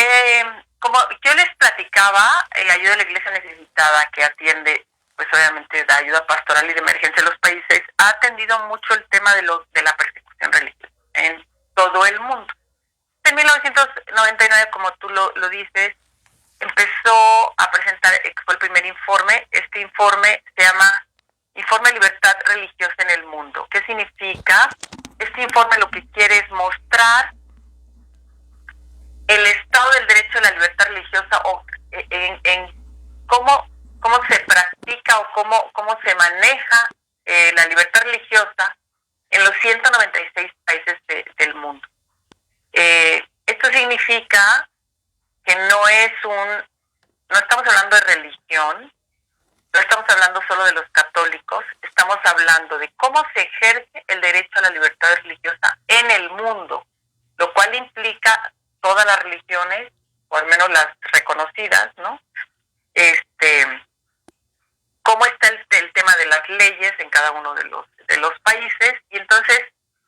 como yo les platicaba, ayuda a la Iglesia Necesitada, que atiende pues obviamente de ayuda pastoral y de emergencia en los países, ha atendido mucho el tema de la persecución religiosa en todo el mundo. En 1999, como tú lo dices, empezó a presentar, fue el primer informe. Este informe se llama Informe de Libertad Religiosa en el Mundo. ¿Qué significa? Este informe lo que quiere es mostrar el estado del derecho a la libertad religiosa o en cómo se practica o cómo se maneja la libertad religiosa en los 196 países del mundo. Esto significa que no estamos hablando de religión, no estamos hablando solo de los católicos, estamos hablando de cómo se ejerce el derecho a la libertad religiosa en el mundo, lo cual implica todas las religiones, o al menos las reconocidas, ¿no? Cómo está el tema de las leyes en cada uno de los países. Y entonces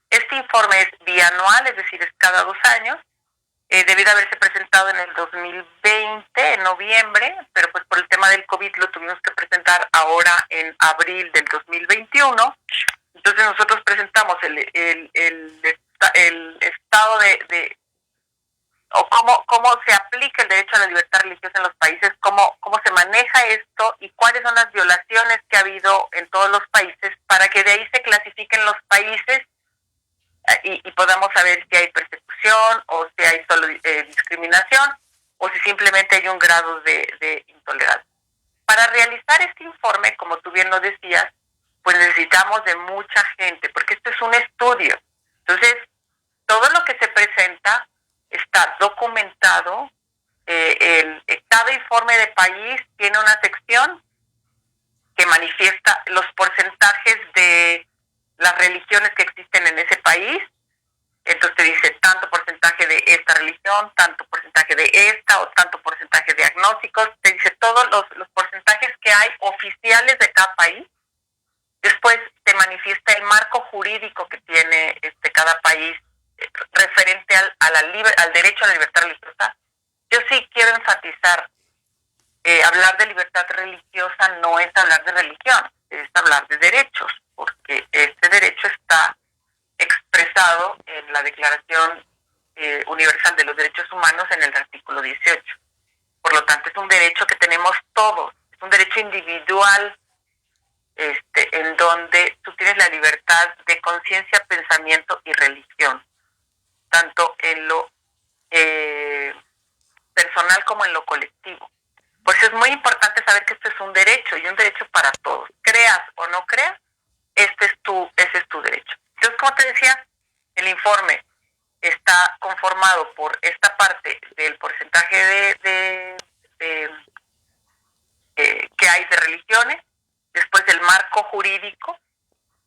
este informe es bianual, es decir, es cada 2 años. Debió de haberse presentado en el 2020, en noviembre, pero pues por el tema del COVID lo tuvimos que presentar ahora en abril del 2021. Entonces nosotros presentamos el estado o cómo se aplica el derecho a la libertad religiosa en los países, cómo se maneja esto y cuáles son las violaciones que ha habido en todos los países, para que de ahí se clasifiquen los países y podamos saber si hay persecución o si hay solo discriminación o si simplemente hay un grado de intolerancia. Para realizar este informe, como tú bien lo decías, pues necesitamos de mucha gente, porque esto es un estudio. Entonces, todo lo que se presenta está documentado. Cada informe de país tiene una sección que manifiesta los porcentajes de las religiones que existen en ese país, Entonces te dice tanto porcentaje de esta religión, tanto porcentaje de esta o tanto porcentaje de agnósticos. Te dice todos los porcentajes que hay oficiales de cada país. Después te manifiesta el marco jurídico que tiene cada país referente al derecho a la libertad religiosa. Yo sí quiero enfatizar, hablar de libertad religiosa no es hablar de religión, es hablar de derechos, porque este derecho está expresado en la Declaración Universal de los Derechos Humanos en el artículo 18. Por lo tanto, es un derecho que tenemos todos, es un derecho individual, en donde tú tienes la libertad de conciencia, pensamiento y religión, tanto en lo personal como en lo colectivo. Por eso es muy importante saber que esto es un derecho y un derecho para todos. Creas o no creas, ese es tu derecho. Entonces, como te decía, el informe está conformado por esta parte del porcentaje que hay de religiones, después el marco jurídico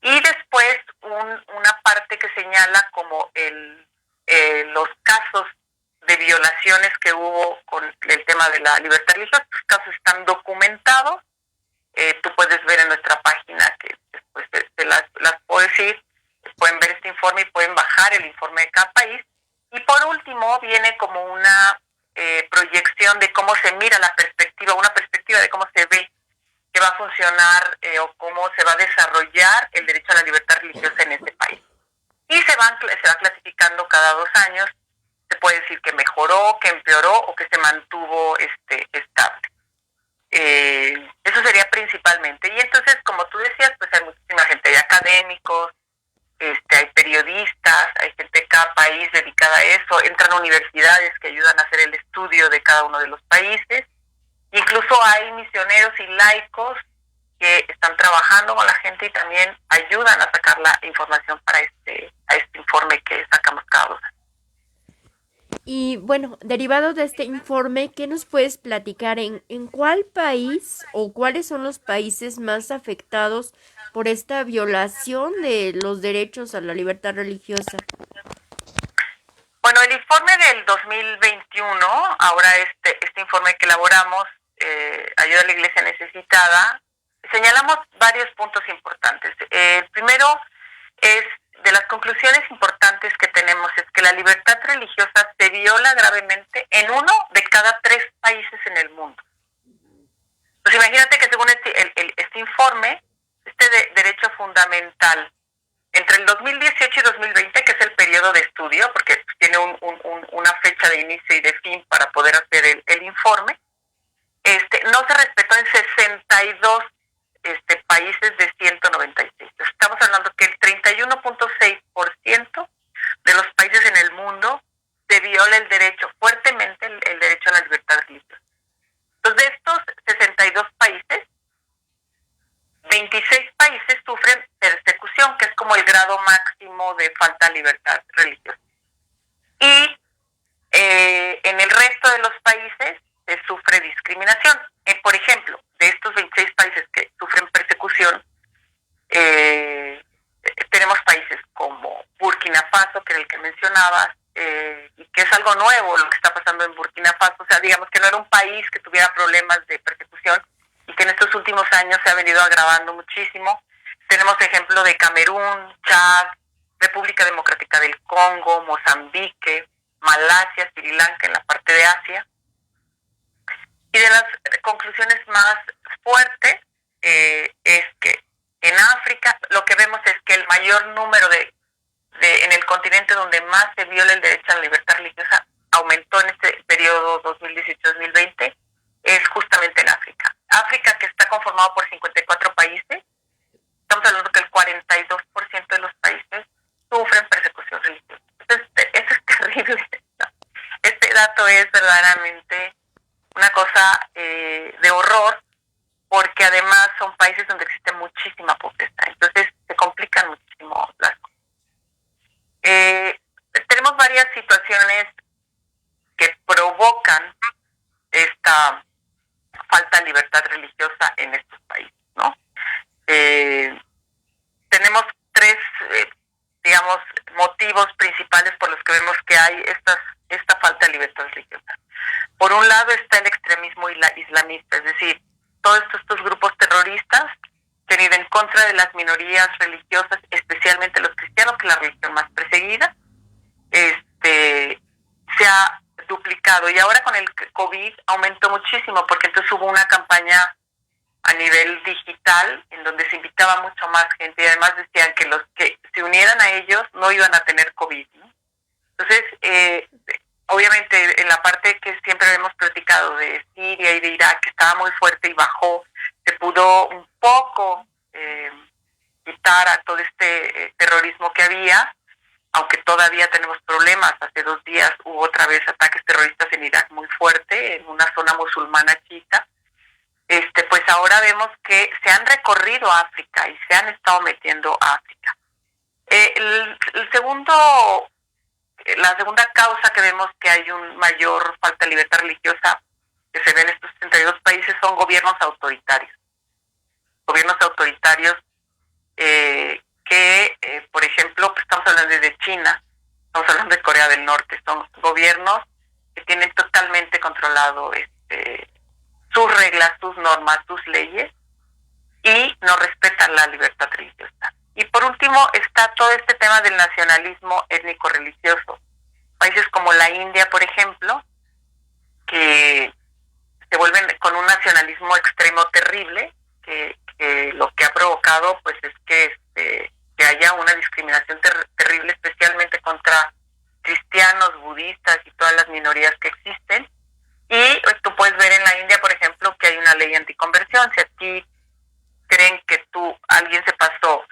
y después una parte que señala como los casos de violaciones que hubo con el tema de la libertad religiosa. Estos casos están documentados. Tú puedes ver en nuestra página, que después te las puedo decir, pueden ver este informe y pueden bajar el informe de cada país. Y por último viene como una proyección de cómo se mira la perspectiva, una perspectiva de cómo se ve que va a funcionar o cómo se va a desarrollar el derecho a la libertad religiosa en este país. Y se va clasificando cada 2 años. Se puede decir que mejoró, que empeoró o que se mantuvo estable. Eso sería principalmente. Y entonces, como tú decías, pues hay muchísima gente, hay académicos, hay periodistas, hay gente de cada país dedicada a eso, entran universidades que ayudan a hacer el estudio de cada uno de los países. Incluso hay misioneros y laicos que están trabajando con la gente y también ayudan a sacar la información para este informe que sacamos cada 2 años. Y bueno, derivado de este informe, ¿qué nos puedes platicar en cuál país o cuáles son los países más afectados por esta violación de los derechos a la libertad religiosa? Bueno, el informe del 2021, ahora este informe que elaboramos, Ayuda a la Iglesia Necesitada, señalamos varios puntos importantes. El primero es, de las conclusiones importantes que tenemos, es que la libertad religiosa se viola gravemente en 1 de cada 3 países en el mundo. Pues imagínate que según este informe, derecho fundamental, entre el 2018 y 2020, que es el periodo de estudio, porque tiene una fecha de inicio y de fin para poder hacer el informe, no se respetó en 62 países de 196. Estamos hablando que el 31.6% de los países en el mundo se viola el derecho, fuertemente el derecho a la libertad religiosa. Entonces, de estos 62 países, 26 países sufren persecución, que es como el grado máximo de falta de libertad religiosa. Y en el resto de los países se sufre discriminación. Por ejemplo, de estos 26 países que sufren persecución, tenemos países como Burkina Faso, que era el que mencionabas, y que es algo nuevo lo que está pasando en Burkina Faso. O sea, digamos que no era un país que tuviera problemas de persecución y que en estos últimos años se ha venido agravando muchísimo. Tenemos ejemplo de Camerún, Chad, República Democrática del Congo, Mozambique, Malasia, Sri Lanka en la parte de Asia. Y de las conclusiones más fuertes es que en África lo que vemos es que el mayor número en el continente donde más se viola el derecho a la libertad religiosa aumentó en este periodo 2018-2020, es justamente en África. África, que está conformado por 54 países, estamos hablando que el 42% de los países sufren persecución religiosa. Entonces, eso es terrible, ¿no? Este dato es verdaderamente una cosa de horror, porque además son países donde existe muchísima pobreza. Entonces, se complican muchísimo las cosas. Tenemos varias situaciones que provocan esta falta de libertad religiosa en estos países, ¿no? Tenemos 3, motivos principales vemos que hay esta falta de libertad religiosa. Por un lado está el extremismo islamista, es decir, todos estos grupos terroristas que han ido en contra de las minorías religiosas, especialmente los cristianos, que es la religión más perseguida, se ha duplicado. Y ahora con el COVID aumentó muchísimo, porque entonces hubo una campaña a nivel digital en donde se invitaba mucho más gente, y además decían que los que se unieran a ellos no iban a tener COVID, ¿no? Entonces, obviamente en la parte que siempre hemos platicado de Siria y de Irak, que estaba muy fuerte y bajó, se pudo un poco quitar a todo este terrorismo que había, aunque todavía tenemos problemas. Hace 2 días hubo otra vez ataques terroristas en Irak muy fuerte, en una zona musulmana chiita. Pues ahora vemos que se han recorrido África y se han estado metiendo a África. La segunda causa que vemos que hay un mayor falta de libertad religiosa que se ve en estos 62 países son gobiernos autoritarios. Gobiernos autoritarios por ejemplo, pues estamos hablando de China, estamos hablando de Corea del Norte, son gobiernos que tienen totalmente controlado sus reglas, sus normas, sus leyes, y no respetan la libertad religiosa. Y por último está todo este tema del nacionalismo étnico-religioso. Países como la India, por ejemplo, que se vuelven con un nacionalismo extremo terrible, que lo que ha provocado pues es que haya una discriminación terrible, especialmente contra cristianos, budistas y todas las minorías que existen. Y tú puedes ver en la India, por ejemplo, que hay una ley anticonversión. Si aquí creen que alguien se pasó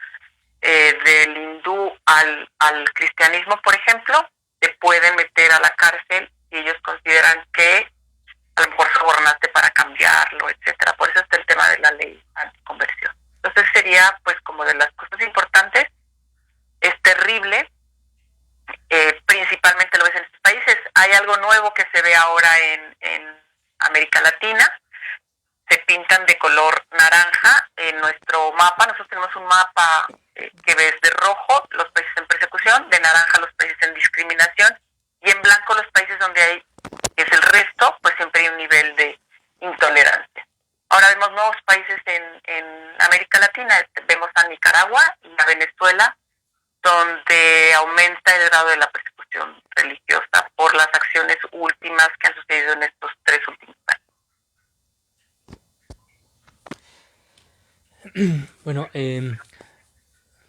del hindú al cristianismo, por ejemplo, te pueden meter a la cárcel y ellos consideran que a lo mejor sobornaste para cambiarlo, etcétera. Por eso está el tema de la ley anticonversión. Entonces sería pues como de las cosas importantes. Es terrible, principalmente lo ves en estos países. Hay algo nuevo que se ve ahora en América Latina. Se pintan de color naranja en nuestro mapa. Nosotros tenemos un mapa que ves de rojo los países en persecución, de naranja los países en discriminación, y en blanco los países donde hay, que es el resto, pues siempre hay un nivel de intolerancia. Ahora vemos nuevos países en América Latina. Vemos a Nicaragua y a Venezuela, donde aumenta el grado de la persecución religiosa por las acciones últimas que han sucedido en estos 3 últimos años. Bueno,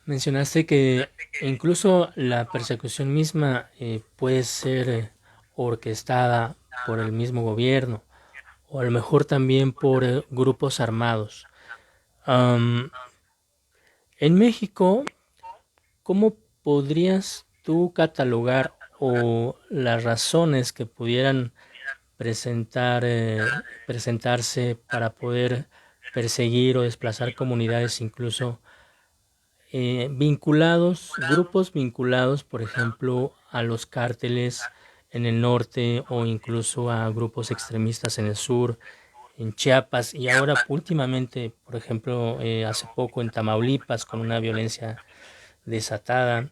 mencionaste que incluso la persecución misma puede ser orquestada por el mismo gobierno, o a lo mejor también por grupos armados. En México, ¿cómo podrías tú catalogar o las razones que pudieran presentarse para poder perseguir o desplazar comunidades, incluso grupos vinculados, por ejemplo, a los cárteles en el norte, o incluso a grupos extremistas en el sur, en Chiapas, y ahora últimamente, por ejemplo, hace poco en Tamaulipas, con una violencia desatada?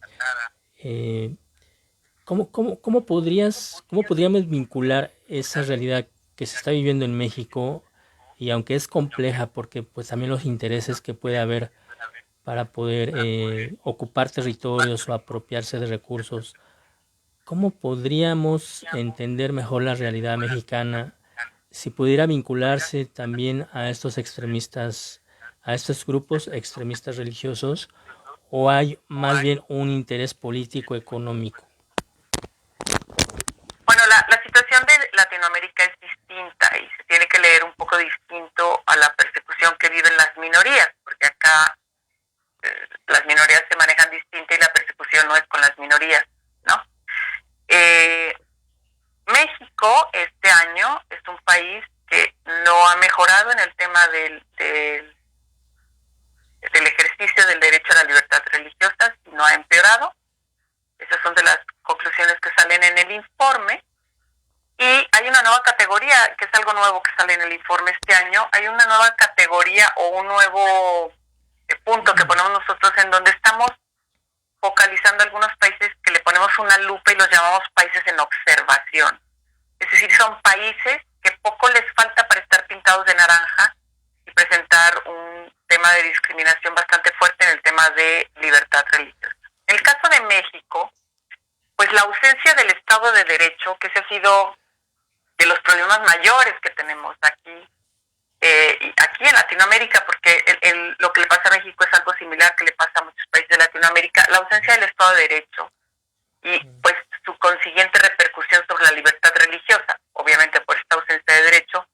¿Cómo podríamos vincular esa realidad que se está viviendo en México, y aunque es compleja, porque pues también los intereses que puede haber para poder ocupar territorios o apropiarse de recursos, cómo podríamos entender mejor la realidad mexicana si pudiera vincularse también a estos extremistas, a estos grupos extremistas religiosos, o hay más bien un interés político económico? Bueno, la situación de Latinoamérica es distinta y se tiene que leer un poco distinto a la persecución que viven las minorías, porque acá las minorías se manejan distinta y la persecución no es con las minorías, ¿no? México este año es un país que no ha mejorado en el tema del ejercicio del derecho a la libertad religiosa, sino ha empeorado. Esas son de las conclusiones que salen en el informe. Y hay una nueva categoría, que es algo nuevo que sale en el informe este año. Hay una nueva categoría o un nuevo punto que ponemos nosotros, en donde estamos focalizando algunos países que le ponemos una lupa y los llamamos países en observación. Es decir, son países que poco les falta para estar pintados de naranja y presentar un tema de discriminación bastante fuerte en el tema de libertad religiosa. En el caso de México, pues la ausencia del Estado de Derecho, que ese ha sido de los problemas mayores que tenemos aquí en Latinoamérica, porque lo que le pasa a México es algo similar que le pasa a muchos países de Latinoamérica, la ausencia del Estado de Derecho y pues su consiguiente repercusión sobre la libertad religiosa, obviamente por esta ausencia de derecho,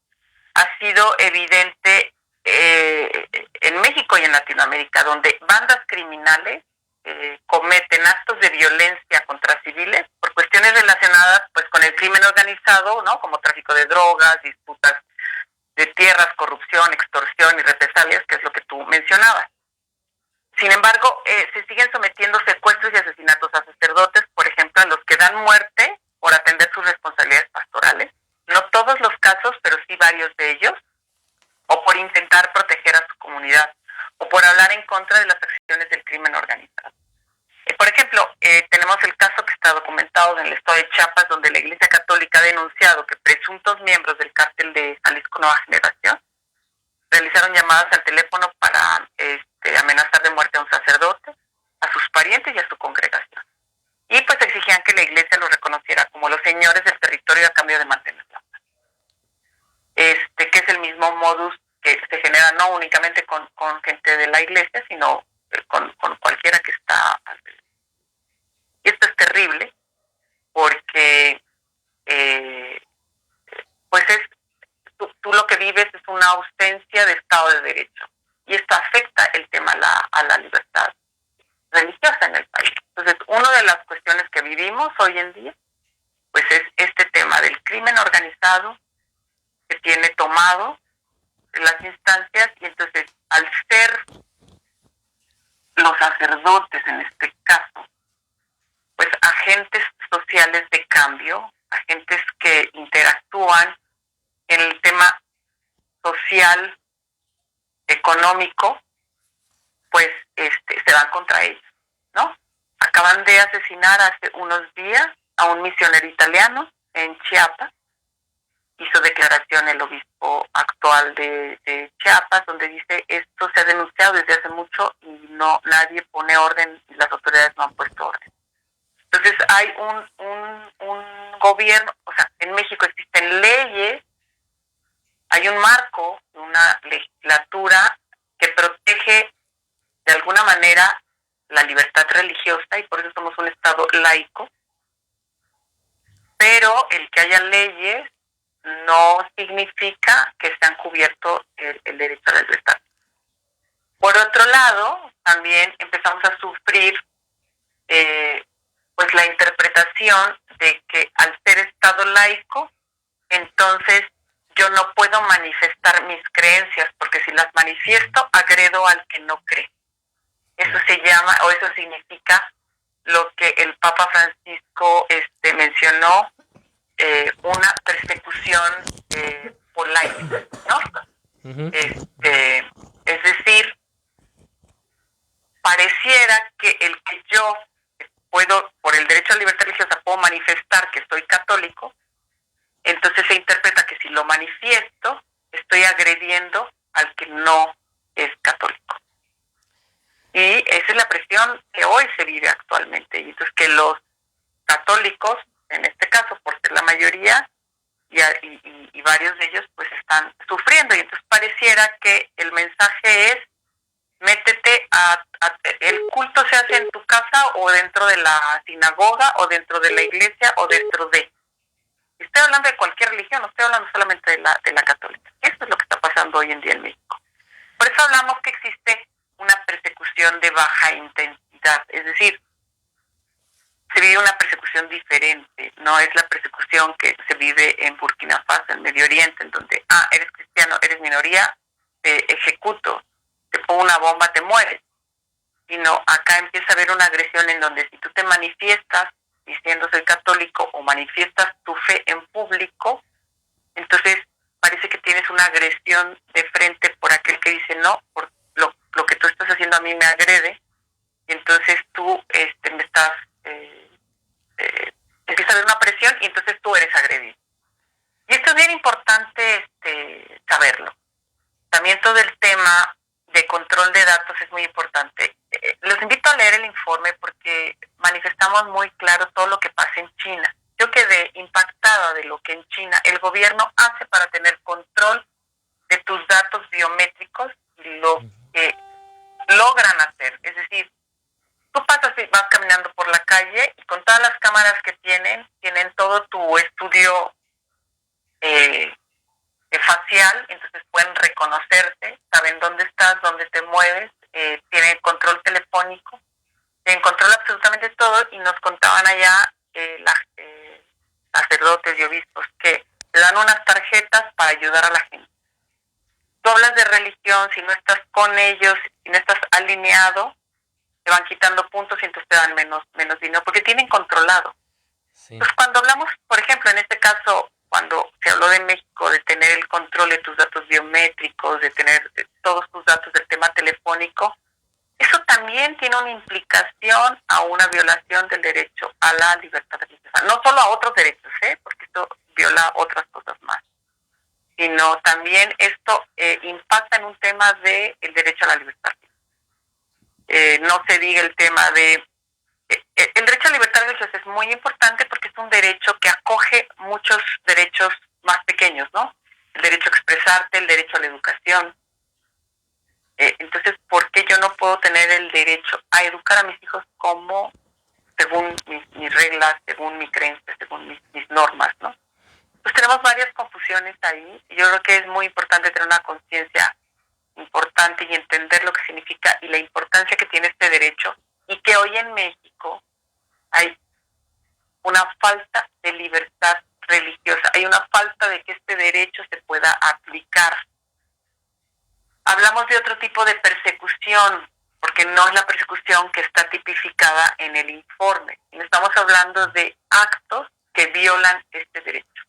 ha sido evidente en México y en Latinoamérica, donde bandas criminales cometen actos de violencia contra civiles por cuestiones relacionadas pues con el crimen organizado, ¿no? Como tráfico de drogas, disputas de tierras, corrupción, extorsión y represalias, que es lo que tú mencionabas. Sin embargo, se siguen sometiendo secuestros y asesinatos a sacerdotes, por ejemplo, a los que dan muerte por atender sus responsabilidades pastorales. No todos los casos, pero sí varios de ellos, o por intentar proteger a su comunidad, o por hablar en contra de las acciones del crimen organizado. Por ejemplo, tenemos el caso que está documentado en el estado de Chiapas, donde la Iglesia Católica ha denunciado que presuntos miembros del cártel de Jalisco Nueva Generación realizaron llamadas al teléfono para amenazar de muerte a un sacerdote, a sus parientes y a su congregación. Y pues exigían que la Iglesia los reconociera como los señores del territorio a cambio de mantener la paz. Que es el mismo modus que se genera no únicamente con gente de la Iglesia, sino con cualquiera que está alrededor. Y esto es terrible porque pues tú lo que vives es una ausencia de Estado de Derecho y esto afecta el tema a la libertad religiosa en el país. Entonces, una de las cuestiones que vivimos hoy en día pues es este tema del crimen organizado que tiene tomado las instancias y entonces al ser los sacerdotes en este caso, pues agentes sociales de cambio, agentes que interactúan en el tema social, económico, pues se van contra ellos, ¿no? Acaban de asesinar hace unos días a un misionero italiano en Chiapas. Hizo declaración el obispo actual de Chiapas, donde dice esto se ha denunciado desde hace mucho y nadie pone orden y las autoridades no han puesto orden. Entonces hay un gobierno, o sea, en México existen leyes, hay un marco, una legislatura que protege de alguna manera la libertad religiosa y por eso somos un Estado laico, pero el que haya leyes no significa que se han cubierto el derecho a la libertad. Por otro lado, también empezamos a sufrir pues la interpretación de que al ser Estado laico, entonces yo no puedo manifestar mis creencias, porque si las manifiesto, agredo al que no cree. Eso se llama, o eso significa lo que el Papa Francisco mencionó, una persecución por laico, ¿no? Uh-huh. Es decir, pareciera que el que yo puedo, por el derecho a la libertad religiosa, puedo manifestar que soy católico, entonces se interpreta que si lo manifiesto, estoy agrediendo al que no es católico. Y esa es la presión que hoy se vive actualmente. Y entonces que los católicos, en este caso, por ser la mayoría, y varios de ellos pues están sufriendo. Y entonces pareciera que el mensaje es, métete el culto se hace en tu casa o dentro de la sinagoga o dentro de la iglesia o dentro de... Estoy hablando de cualquier religión, no estoy hablando solamente de la católica. Esto es lo que está pasando hoy en día en México. Por eso hablamos que existe una persecución de baja intensidad, es decir, se vive una persecución diferente, no es la persecución que se vive en Burkina Faso, en Medio Oriente, en donde, eres cristiano, eres minoría, te ejecuto, te pongo una bomba, te mueres. Sino acá empieza a haber una agresión en donde si tú te manifiestas diciendo soy católico o manifiestas tu fe en público, entonces parece que tienes una agresión de frente por aquel que dice no, por lo que tú estás haciendo a mí me agrede, y entonces tú me estás haber una presión y entonces tú eres agredido. Y esto es bien importante saberlo. También todo el tema de control de datos es muy importante. Los invito a leer el informe porque manifestamos muy claro todo lo que pasa en China. Yo quedé impactada de lo que en China el gobierno hace para tener control de tus datos biométricos y lo que logran hacer. Es decir, tú vas caminando por la calle y con todas las cámaras que tienen todo tu estudio facial, entonces pueden reconocerte, saben dónde estás, dónde te mueves, tienen control telefónico, tienen control absolutamente todo. Y nos contaban allá sacerdotes y obispos que te dan unas tarjetas para ayudar a la gente. Tú hablas de religión, si no estás con ellos, si no estás alineado, te van quitando puntos y entonces te dan menos dinero, porque tienen controlado. Sí. Entonces, cuando hablamos, por ejemplo, en este caso, cuando se habló de México, de tener el control de tus datos biométricos, de tener todos tus datos del tema telefónico, eso también tiene una implicación a una violación del derecho a la libertad religiosa. No solo a otros derechos, porque esto viola otras cosas más, sino también esto impacta en un tema del derecho a la libertad. No se diga el tema de... el derecho a la libertad religiosa es muy importante porque es un derecho que acoge muchos derechos más pequeños, ¿no? El derecho a expresarte, el derecho a la educación. Entonces, ¿por qué yo no puedo tener el derecho a educar a mis hijos como según mis reglas, según mi creencia, según mis normas, ¿no? Pues tenemos varias confusiones ahí y yo creo que es muy importante tener una conciencia importante y entender lo que significa y la importancia que tiene este derecho, y que hoy en México hay una falta de libertad religiosa, hay una falta de que este derecho se pueda aplicar. Hablamos de otro tipo de persecución, porque no es la persecución que está tipificada en el informe. Estamos hablando de actos que violan este derecho,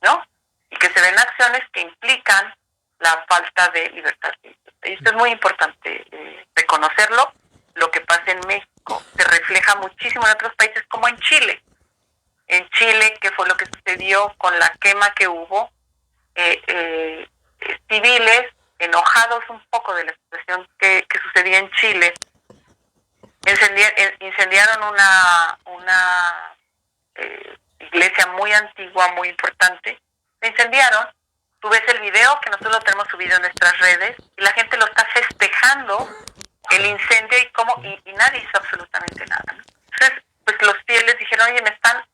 ¿no? Y que se ven acciones que implican la falta de libertad religiosa. Y esto es muy importante reconocerlo. Lo que pasa en México se refleja muchísimo en otros países, como en Chile. En Chile, ¿qué fue lo que sucedió con la quema que hubo? Civiles enojados un poco de la situación que sucedía en Chile, incendiaron una iglesia muy antigua, muy importante. La incendiaron. Tú ves el video, que nosotros lo tenemos subido en nuestras redes, y la gente lo está festejando, el incendio, y nadie hizo absolutamente nada, ¿no? Entonces, pues los fieles dijeron, oye, me están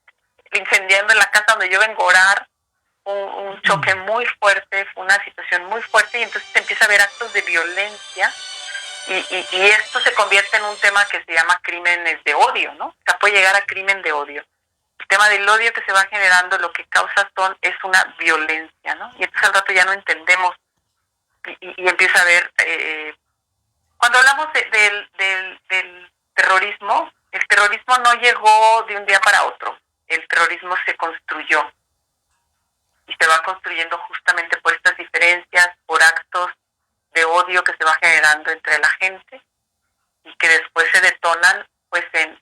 incendiando en la casa donde yo vengo a orar. Un choque muy fuerte, fue una situación muy fuerte, y entonces se empieza a ver actos de violencia, y esto se convierte en un tema que se llama crímenes de odio, ¿no? O sea, puede llegar a crimen de odio. El tema del odio que se va generando, lo que causa es una violencia, ¿no? Y entonces al rato ya no entendemos, y empieza a haber... cuando hablamos del terrorismo, el terrorismo no llegó de un día para otro, el terrorismo se construyó. Y se va construyendo justamente por estas diferencias, por actos de odio que se va generando entre la gente, y que después se detonan pues en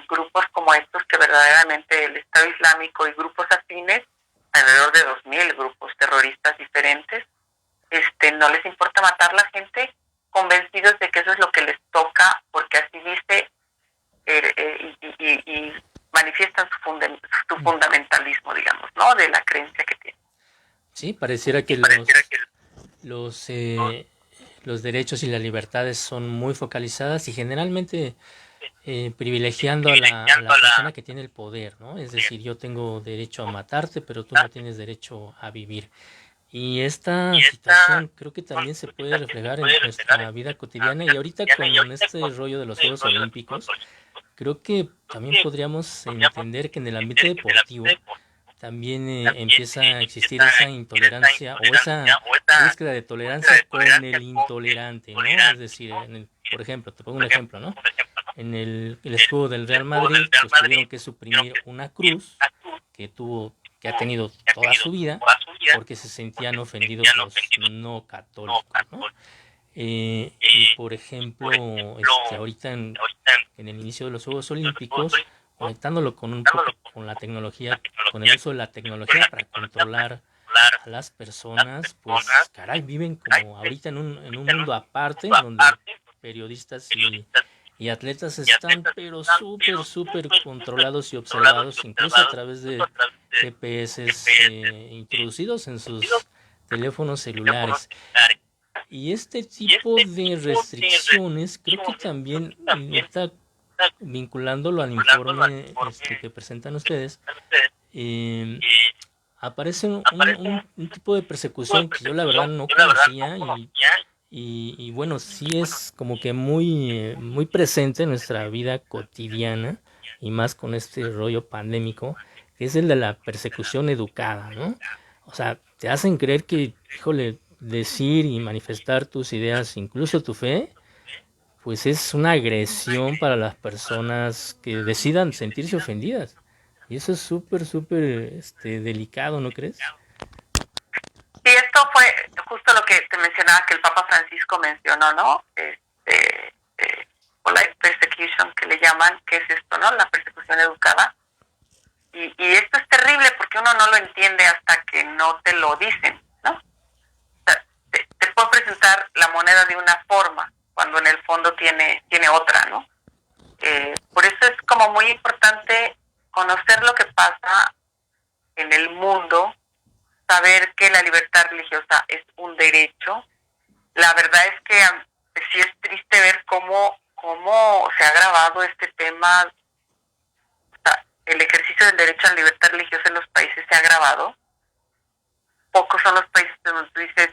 grupos como estos, que verdaderamente el Estado Islámico y grupos afines, alrededor de 2.000 grupos terroristas diferentes, no les importa matar a la gente, convencidos de que eso es lo que les toca, porque así dice, y manifiestan su fundamentalismo, digamos, ¿no? De la creencia que tienen. Sí, pareciera que los derechos y las libertades son muy focalizadas y generalmente privilegiando a la persona que tiene el poder, ¿no? Es decir, yo tengo derecho a matarte, pero tú no tienes derecho a vivir. Y esta situación creo que también se puede reflejar en nuestra vida cotidiana, y ahorita con este rollo de los Juegos Olímpicos, creo que también podríamos entender que en el ambiente deportivo también empieza a existir esa intolerancia o esa búsqueda de tolerancia con el intolerante, ¿no? Es decir, por ejemplo, te pongo un ejemplo, ¿no? En el escudo del Real Madrid, pues tuvieron que suprimir una cruz que ha tenido toda su vida, porque se sentían ofendidos los no católicos, ¿no? Y por ejemplo, ahorita en el inicio de los Juegos Olímpicos, conectándolo con un poco con la tecnología, con el uso de la tecnología para controlar a las personas, pues caray, viven como ahorita en un mundo aparte, donde periodistas y atletas están pero súper controlados y observados, incluso a través de GPS introducidos en sus teléfonos celulares. Y este tipo de restricciones creo que también está vinculándolo al informe que presentan ustedes. Aparece un tipo de persecución que yo la verdad no conocía y bueno, sí es como que muy presente en nuestra vida cotidiana y más con este rollo pandémico, que es el de la persecución educada, ¿no? O sea, te hacen creer que, híjole, decir y manifestar tus ideas, incluso tu fe, pues es una agresión para las personas que decidan sentirse ofendidas. Y eso es súper delicado, ¿no crees? Sí, esto fue justo lo que te mencionaba que el Papa Francisco mencionó, ¿no? Polite persecution, que le llaman, ¿qué es esto, no? La persecución educada. Y esto es terrible porque uno no lo entiende hasta que no te lo dicen, ¿no? O sea, te puedo presentar la moneda de una forma, cuando en el fondo tiene otra, ¿no? Por eso es como muy importante conocer lo que pasa en el mundo, saber que la libertad religiosa es un derecho. La verdad es que sí es triste ver cómo se ha agravado este tema. O sea, el ejercicio del derecho a la libertad religiosa en los países se ha agravado. Pocos son los países donde tú dices,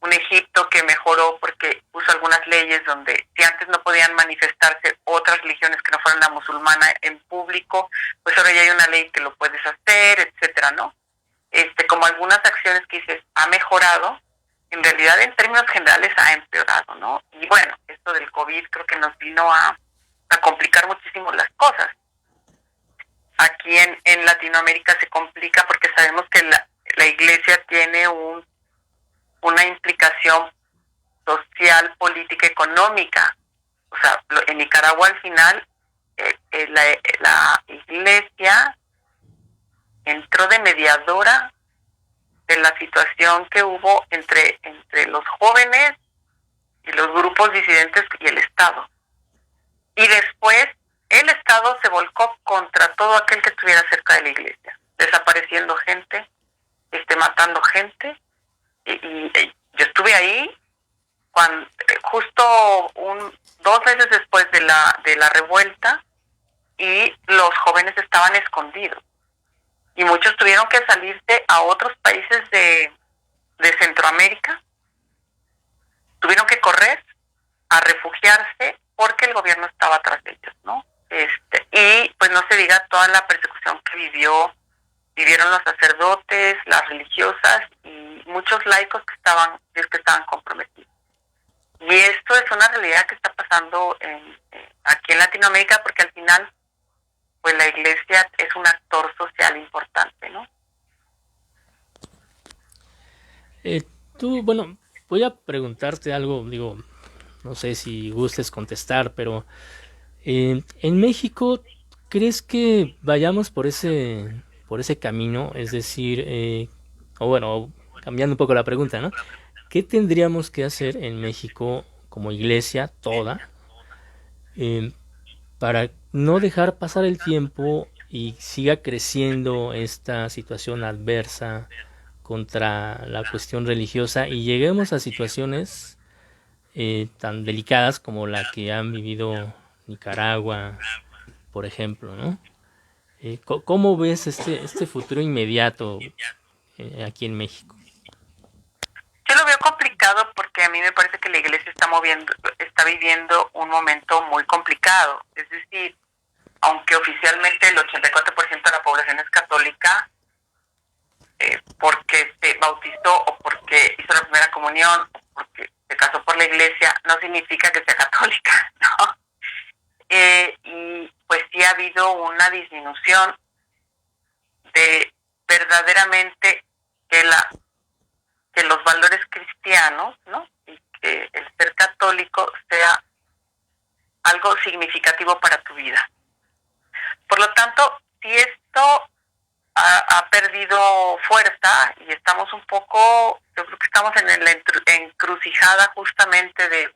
un Egipto que mejoró porque puso algunas leyes donde si antes no podían manifestarse otras religiones que no fueran la musulmana en público, pues ahora ya hay una ley que lo puedes hacer, etcétera, ¿no? Como algunas acciones que dices, ha mejorado, en realidad en términos generales ha empeorado, ¿no? Y bueno, esto del COVID creo que nos vino a complicar muchísimo las cosas. Aquí en Latinoamérica se complica porque sabemos que la Iglesia tiene una implicación social, política, económica. O sea, en Nicaragua al final la Iglesia entró de mediadora de la situación que hubo entre los jóvenes y los grupos disidentes y el Estado. Y después el Estado se volcó contra todo aquel que estuviera cerca de la Iglesia, desapareciendo gente, matando gente. Y yo estuve ahí cuando justo 2 meses después de la revuelta, y los jóvenes estaban escondidos. Y muchos tuvieron que salirse a otros países de Centroamérica. Tuvieron que correr a refugiarse porque el gobierno estaba atrás de ellos, ¿no? Y pues no se diga toda la persecución que vivieron los sacerdotes, las religiosas y muchos laicos que estaban comprometidos. Y esto es una realidad que está pasando aquí en Latinoamérica, porque al final pues la Iglesia es un actor social importante, ¿no? Bueno, voy a preguntarte algo, digo, no sé si gustes contestar, pero en México, ¿crees que vayamos por ese camino? Es decir, cambiando un poco la pregunta, ¿no? ¿Qué tendríamos que hacer en México como iglesia toda para no dejar pasar el tiempo y siga creciendo esta situación adversa contra la cuestión religiosa y lleguemos a situaciones tan delicadas como la que han vivido Nicaragua, por ejemplo, ¿no? ¿Cómo ves este futuro inmediato aquí en México? Yo lo veo complicado porque a mí me parece que la Iglesia está viviendo un momento muy complicado. Es decir, aunque oficialmente el 84% de la población es católica, porque se bautizó o porque hizo la primera comunión o porque se casó por la Iglesia, no significa que sea católica, ¿no? Y pues sí ha habido una disminución de verdaderamente que los valores cristianos, ¿no? Y que el ser católico sea algo significativo para tu vida. Por lo tanto, sí es esto ha perdido fuerza y estamos un poco, yo creo que estamos en la encrucijada justamente de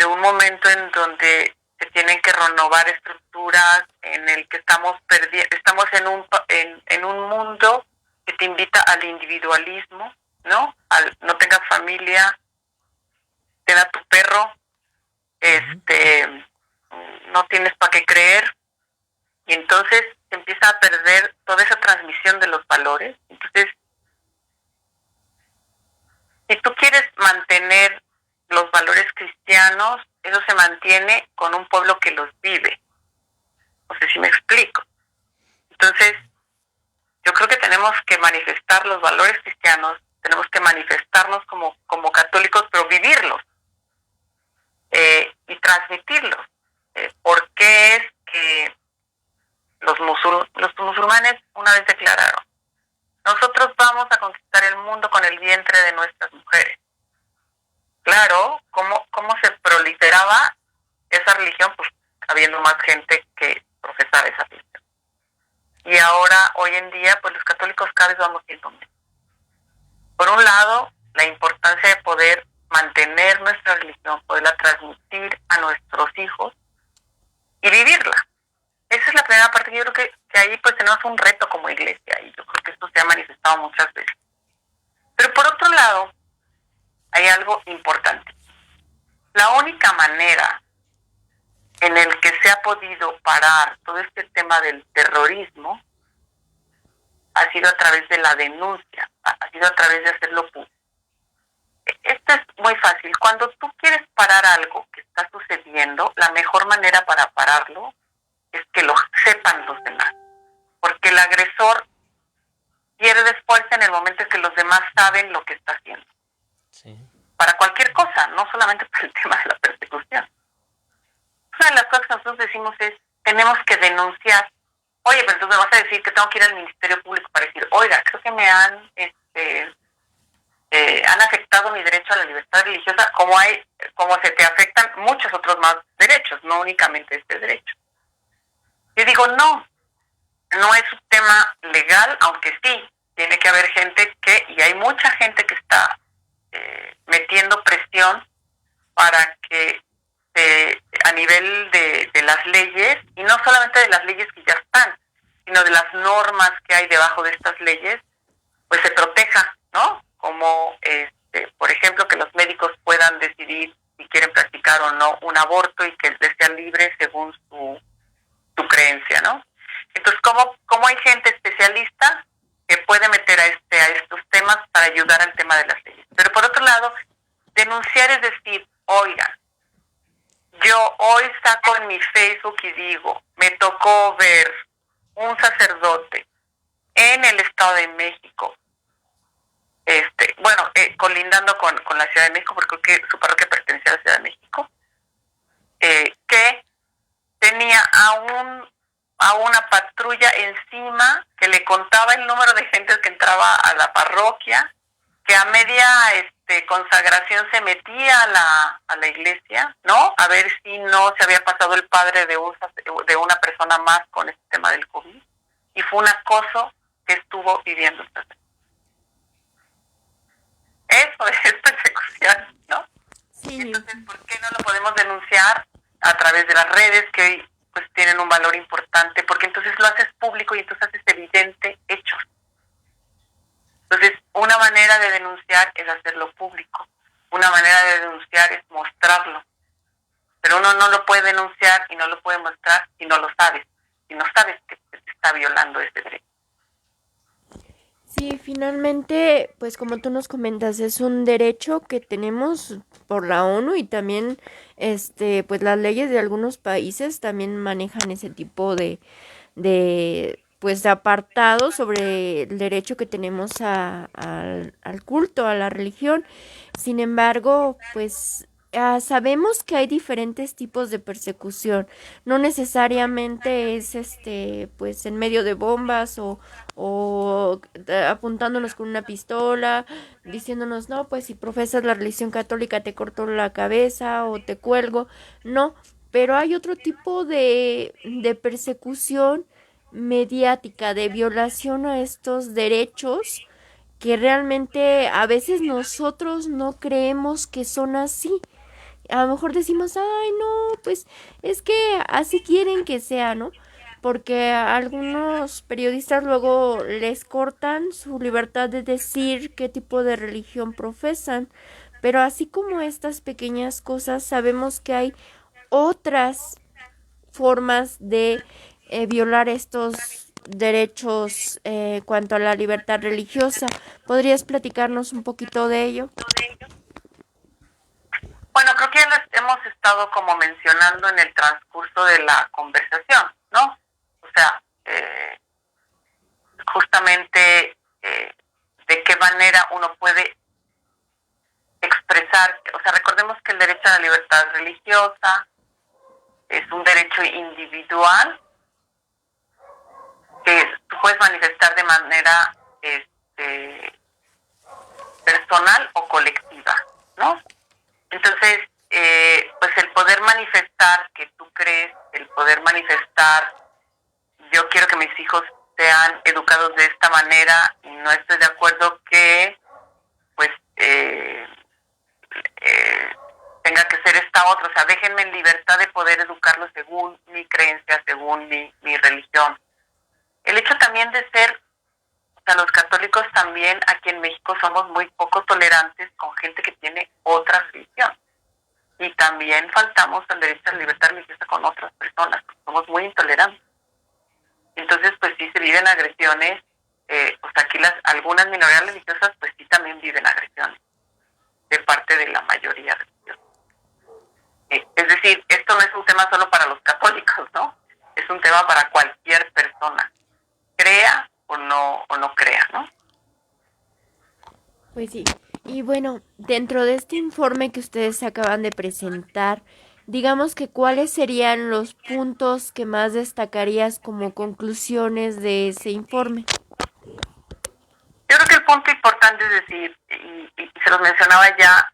un momento en donde se tienen que renovar estructuras, en el que estamos en un mundo que te invita al individualismo, ¿no? No tengas familia, ten a tu perro, no tienes para qué creer, y entonces se empieza a perder toda esa transmisión de los valores. Entonces, si tú quieres mantener los valores cristianos, eso se mantiene con un pueblo que los vive. No sé si me explico. Entonces, yo creo que tenemos que manifestar los valores cristianos, tenemos que manifestarnos como católicos, pero vivirlos y transmitirlos. ¿Por qué es que los musulmanes una vez declararon: nosotros vamos a conquistar el mundo con el vientre de nuestras mujeres? Claro, ¿cómo se proliferaba esa religión? Pues habiendo más gente que profesaba esa religión. Y ahora, hoy en día, pues los católicos cada vez vamos siendo menos. Por un lado, la importancia de poder mantener nuestra religión, poderla transmitir a nuestros hijos y vivirla. Esa es la primera parte. Yo creo que ahí pues tenemos un reto como iglesia, y yo creo que esto se ha manifestado muchas veces. Pero por otro lado, hay algo importante. La única manera en el que se ha podido parar todo este tema del terrorismo ha sido a través de la denuncia, ha sido a través de hacerlo público. Esto es muy fácil. Cuando tú quieres parar algo que está sucediendo, la mejor manera para pararlo es que lo sepan los demás. Porque el agresor pierde fuerza en el momento en que los demás saben lo que está haciendo. Sí. Para cualquier cosa, no solamente para el tema de la persecución. Una de las cosas que nosotros decimos es: tenemos que denunciar. Oye, pero tú me vas a decir que tengo que ir al Ministerio Público para decir: oiga, creo que me han afectado mi derecho a la libertad religiosa, como se te afectan muchos otros más derechos, no únicamente este derecho. Yo digo, no es un tema legal, aunque sí, tiene que haber gente y hay mucha gente que está metiendo presión para que a nivel de las leyes, y no solamente de las leyes que ya están, sino de las normas que hay debajo de estas leyes, pues se proteja, ¿no? Como, por ejemplo, que los médicos puedan decidir si quieren practicar o no un aborto y que les sea libre según su creencia, ¿no? Entonces, ¿cómo hay gente especialista que puede meter a estos temas para ayudar al tema de las leyes? Pero por otro lado, denunciar es decir: oigan, yo hoy saco en mi Facebook y digo, me tocó ver un sacerdote en el Estado de México, colindando con la Ciudad de México, porque creo que su parroquia pertenece a la Ciudad de México, que tenía a una patrulla encima que le contaba el número de gente que entraba a la parroquia, que a media consagración se metía a la iglesia, ¿no? A ver si no se había pasado el padre de una persona más con este tema del COVID. Y fue un acoso que estuvo viviendo. Eso es persecución, ¿no? Sí. Entonces, ¿por qué no lo podemos denunciar a través de las redes, que hoy pues tienen un valor importante? Porque entonces lo haces público y entonces haces evidente hechos. Entonces, una manera de denunciar es hacerlo público. Una manera de denunciar es mostrarlo. Pero uno no lo puede denunciar y no lo puede mostrar si no lo sabes. Si no sabes que se está violando ese derecho. Sí, finalmente, pues como tú nos comentas, es un derecho que tenemos por la ONU, y también pues las leyes de algunos países también manejan ese tipo de pues apartado sobre el derecho que tenemos al culto, a la religión. Sin embargo, pues sabemos que hay diferentes tipos de persecución. No necesariamente es pues en medio de bombas o apuntándonos con una pistola, diciéndonos: no, pues si profesas la religión católica te corto la cabeza o te cuelgo. No, pero hay otro tipo de persecución mediática de violación a estos derechos que realmente a veces nosotros no creemos que son así. A lo mejor decimos, ay, no, pues es que así quieren que sea, ¿no? Porque a algunos periodistas luego les cortan su libertad de decir qué tipo de religión profesan. Pero así como estas pequeñas cosas, sabemos que hay otras formas de violar estos derechos cuanto a la libertad religiosa. ¿Podrías platicarnos un poquito de ello? Bueno, creo que ya lo hemos estado como mencionando en el transcurso de la conversación, ¿no? O sea, justamente de qué manera uno puede expresar, o sea, recordemos que el derecho a la libertad religiosa es un derecho individual que tú puedes manifestar de manera personal o colectiva, ¿no? Entonces, pues el poder manifestar que tú crees, el poder manifestar, yo quiero que mis hijos sean educados de esta manera y no estoy de acuerdo que, pues, tenga que ser esta otra. O sea, déjenme en libertad de poder educarlos según mi creencia, según mi religión. El hecho también de ser, o sea, los católicos también aquí en México somos muy poco tolerantes con gente que tiene otra religión. Y también faltamos al derecho a la libertad religiosa con otras personas. Somos muy intolerantes. Entonces, pues sí se viven agresiones. Pues aquí algunas minorías religiosas, pues sí también viven agresiones de parte de la mayoría religiosa. Es decir, esto no es un tema solo para los católicos, ¿no? Es un tema para cualquier persona, crea o no crea, ¿no? Pues sí. Y bueno, dentro de este informe que ustedes acaban de presentar, digamos que cuáles serían los puntos que más destacarías como conclusiones de ese informe. Yo creo que el punto importante es decir, y se los mencionaba ya,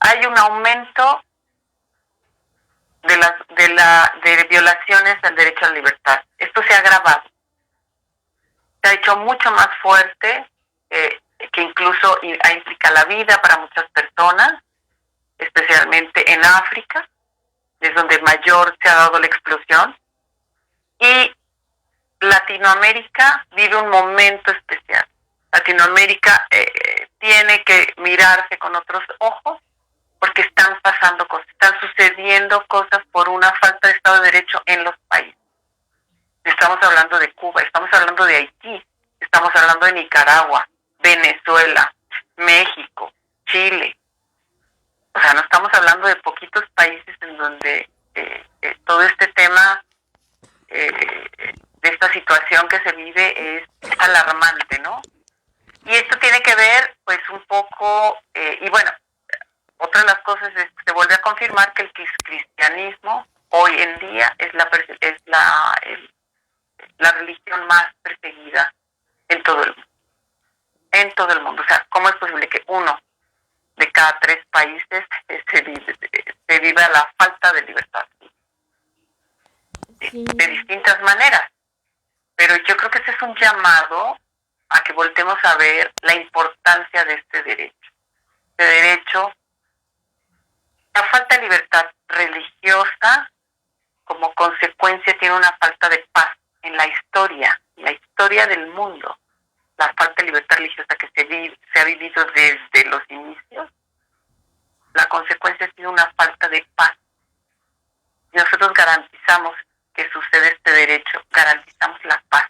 hay un aumento de violaciones al derecho a la libertad. Esto se ha agravado. Se ha hecho mucho más fuerte, que incluso implica la vida para muchas personas, especialmente en África, es donde mayor se ha dado la explosión. Y Latinoamérica vive un momento especial. Latinoamérica tiene que mirarse con otros ojos porque están pasando cosas, están sucediendo cosas por una falta de Estado de Derecho en los países. Estamos hablando de Cuba, estamos hablando de Haití, estamos hablando de Nicaragua, Venezuela, México, Chile. O sea, no estamos hablando de poquitos países en donde todo este tema de esta situación que se vive es alarmante, ¿no? Y esto tiene que ver, pues, un poco, y bueno, otra de las cosas es que se vuelve a confirmar que el cristianismo hoy en día es la religión más perseguida en todo el mundo. En todo el mundo. O sea, ¿cómo es posible que uno de cada 3 países se viva la falta de libertad? Sí. De distintas maneras. Pero yo creo que ese es un llamado a que voltemos a ver la importancia de este derecho. Este derecho, la falta de libertad religiosa, como consecuencia, tiene una falta de paz en la historia del mundo. La falta de libertad religiosa que se ha vivido desde los inicios, la consecuencia ha sido una falta de paz. Y nosotros garantizamos que sucede este derecho, garantizamos la paz.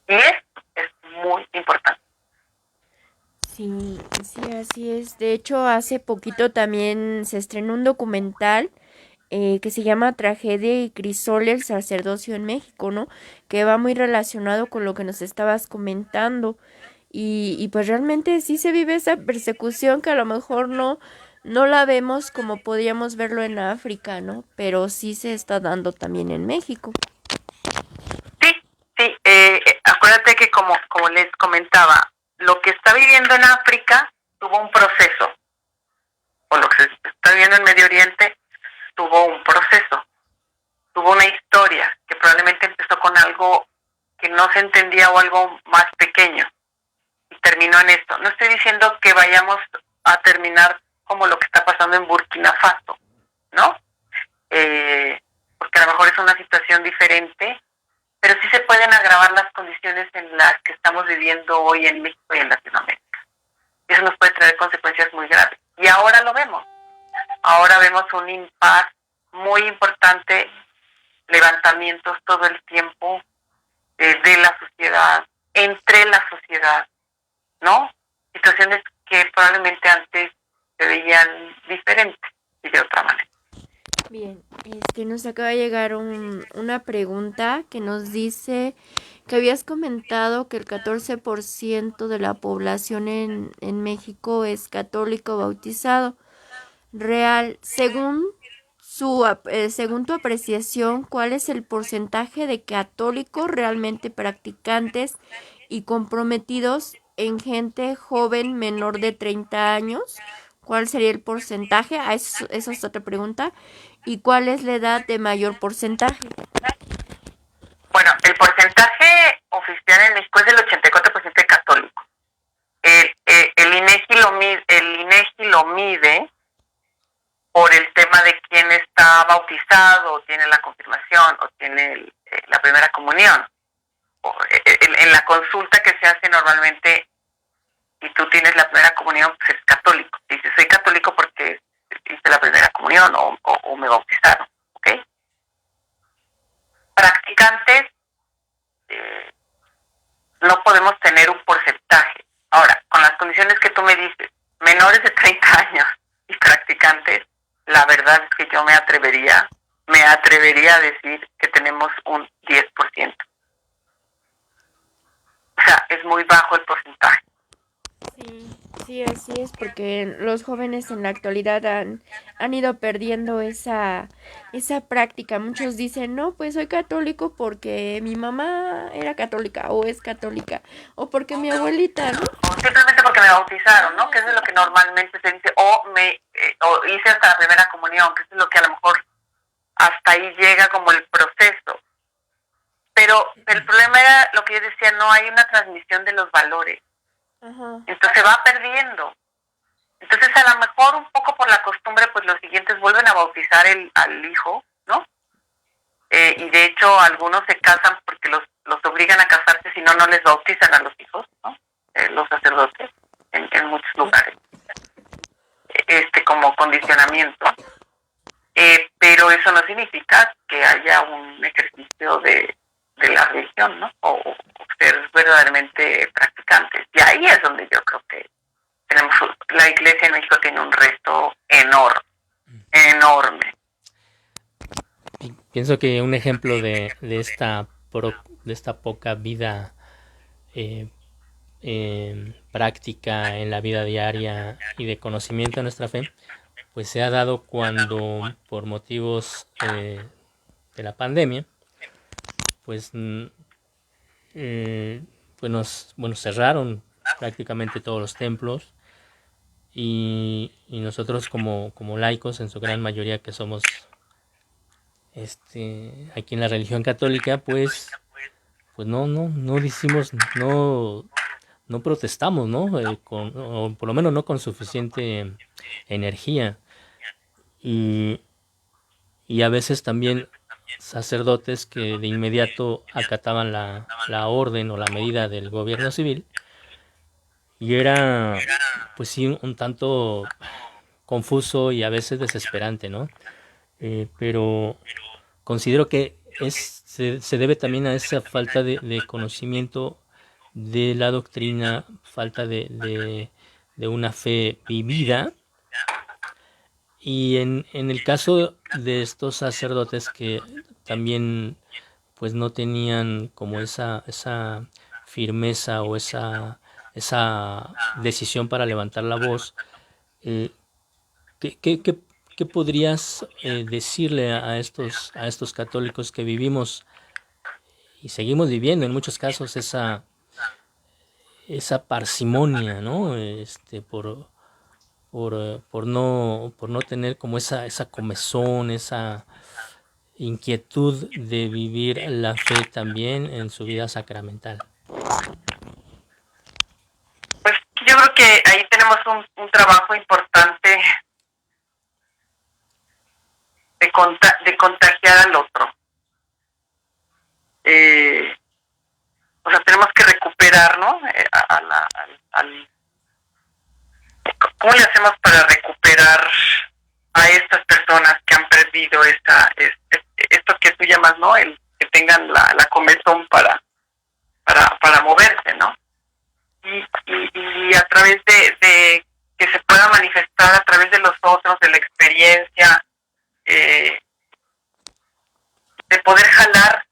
Y esto es muy importante. Sí, sí, así es. De hecho, hace poquito también se estrenó un documental que se llama Tragedia y Crisol, el sacerdocio en México, ¿no? Que va muy relacionado con lo que nos estabas comentando. Y pues realmente sí se vive esa persecución que a lo mejor no la vemos como podríamos verlo en África, ¿no? Pero sí se está dando también en México. Sí, acuérdate que como les comentaba, lo que está viviendo en África tuvo un proceso, o lo que se está viviendo en Medio Oriente tuvo un proceso. se entendía o algo más pequeño y terminó en esto. No estoy diciendo que vayamos a terminar como lo que está pasando en Burkina Faso, ¿no? Porque a lo mejor es una situación diferente, pero sí se pueden agravar las condiciones en las que estamos viviendo hoy en México y en Latinoamérica. Eso nos puede traer consecuencias muy graves. Y ahora lo vemos. Ahora vemos un impasse muy importante, levantamientos todo el tiempo de la sociedad, entre la sociedad, ¿no? Situaciones que probablemente antes se veían diferentes y de otra manera. Bien, nos acaba de llegar una pregunta que nos dice que habías comentado que el 14% de la población en México es católico bautizado. Real, según tu apreciación, ¿cuál es el porcentaje de católicos realmente practicantes y comprometidos en gente joven menor de 30 años? ¿Cuál sería el porcentaje? Esa es otra pregunta. ¿Y cuál es la edad de mayor porcentaje? Bueno, el porcentaje oficial en México es del 84% de católicos. El INEGI lo mide por el tema de quién está bautizado, o tiene la confirmación, o tiene la primera comunión. En la consulta que se hace normalmente, si tú tienes la primera comunión, pues es católico. Dices, soy católico porque hice la primera comunión o me bautizaron, ¿ok? Practicantes, no podemos tener un porcentaje. Ahora, con las condiciones que tú me dices, menores de 30 años y practicantes, la verdad es que yo me atrevería a decir que tenemos un 10%. O sea, es muy bajo el porcentaje. Sí, así es, porque los jóvenes en la actualidad han ido perdiendo esa práctica. Muchos dicen, no, pues soy católico porque mi mamá era católica o es católica, o porque mi abuelita, ¿no? O simplemente porque me bautizaron, ¿no? Que eso es lo que normalmente se dice, o hice hasta la primera comunión, que eso es lo que a lo mejor hasta ahí llega como el proceso. Pero el problema era lo que yo decía, no hay una transmisión de los valores. Ajá. Entonces se va perdiendo. Entonces a lo mejor un poco por la costumbre, pues los siguientes vuelven a bautizar al hijo, ¿no? Y de hecho algunos se casan porque los obligan a casarse, si no, no les bautizan a los hijos, ¿no? Los sacerdotes en muchos lugares. Como condicionamiento. Pero eso no significa que haya un ejercicio de la religión, ¿no? O ser verdaderamente practicantes. Y ahí es donde yo creo que la Iglesia en México tiene un reto enorme. Y pienso que un ejemplo de esta poca vida práctica en la vida diaria y de conocimiento de nuestra fe, pues se ha dado cuando por motivos de la pandemia, pues cerraron prácticamente todos los templos y nosotros como laicos, en su gran mayoría que somos aquí en la religión católica, pues no decimos, no protestamos, ¿no? O por lo menos no con suficiente energía. Y a veces también sacerdotes que de inmediato acataban la orden o la medida del gobierno civil, y era pues sí un tanto confuso y a veces desesperante, ¿no? Pero considero que se debe también a esa falta de conocimiento de la doctrina, falta de una fe vivida. Y en el caso de estos sacerdotes que también pues no tenían como esa firmeza o esa decisión para levantar la voz, ¿qué podrías decirle a estos católicos que vivimos y seguimos viviendo en muchos casos esa parsimonia, ¿no? Por no tener como esa comezón, esa inquietud de vivir la fe también en su vida sacramental? Pues yo creo que ahí tenemos un trabajo importante de contagiar al otro. O sea, tenemos que recuperar, ¿no? ¿Cómo le hacemos para recuperar a estas personas que han perdido esto que tú llamas, ¿no? El que tengan la comezón para moverse, ¿no? Y a través de que se pueda manifestar a través de los otros, de la experiencia, de poder jalar.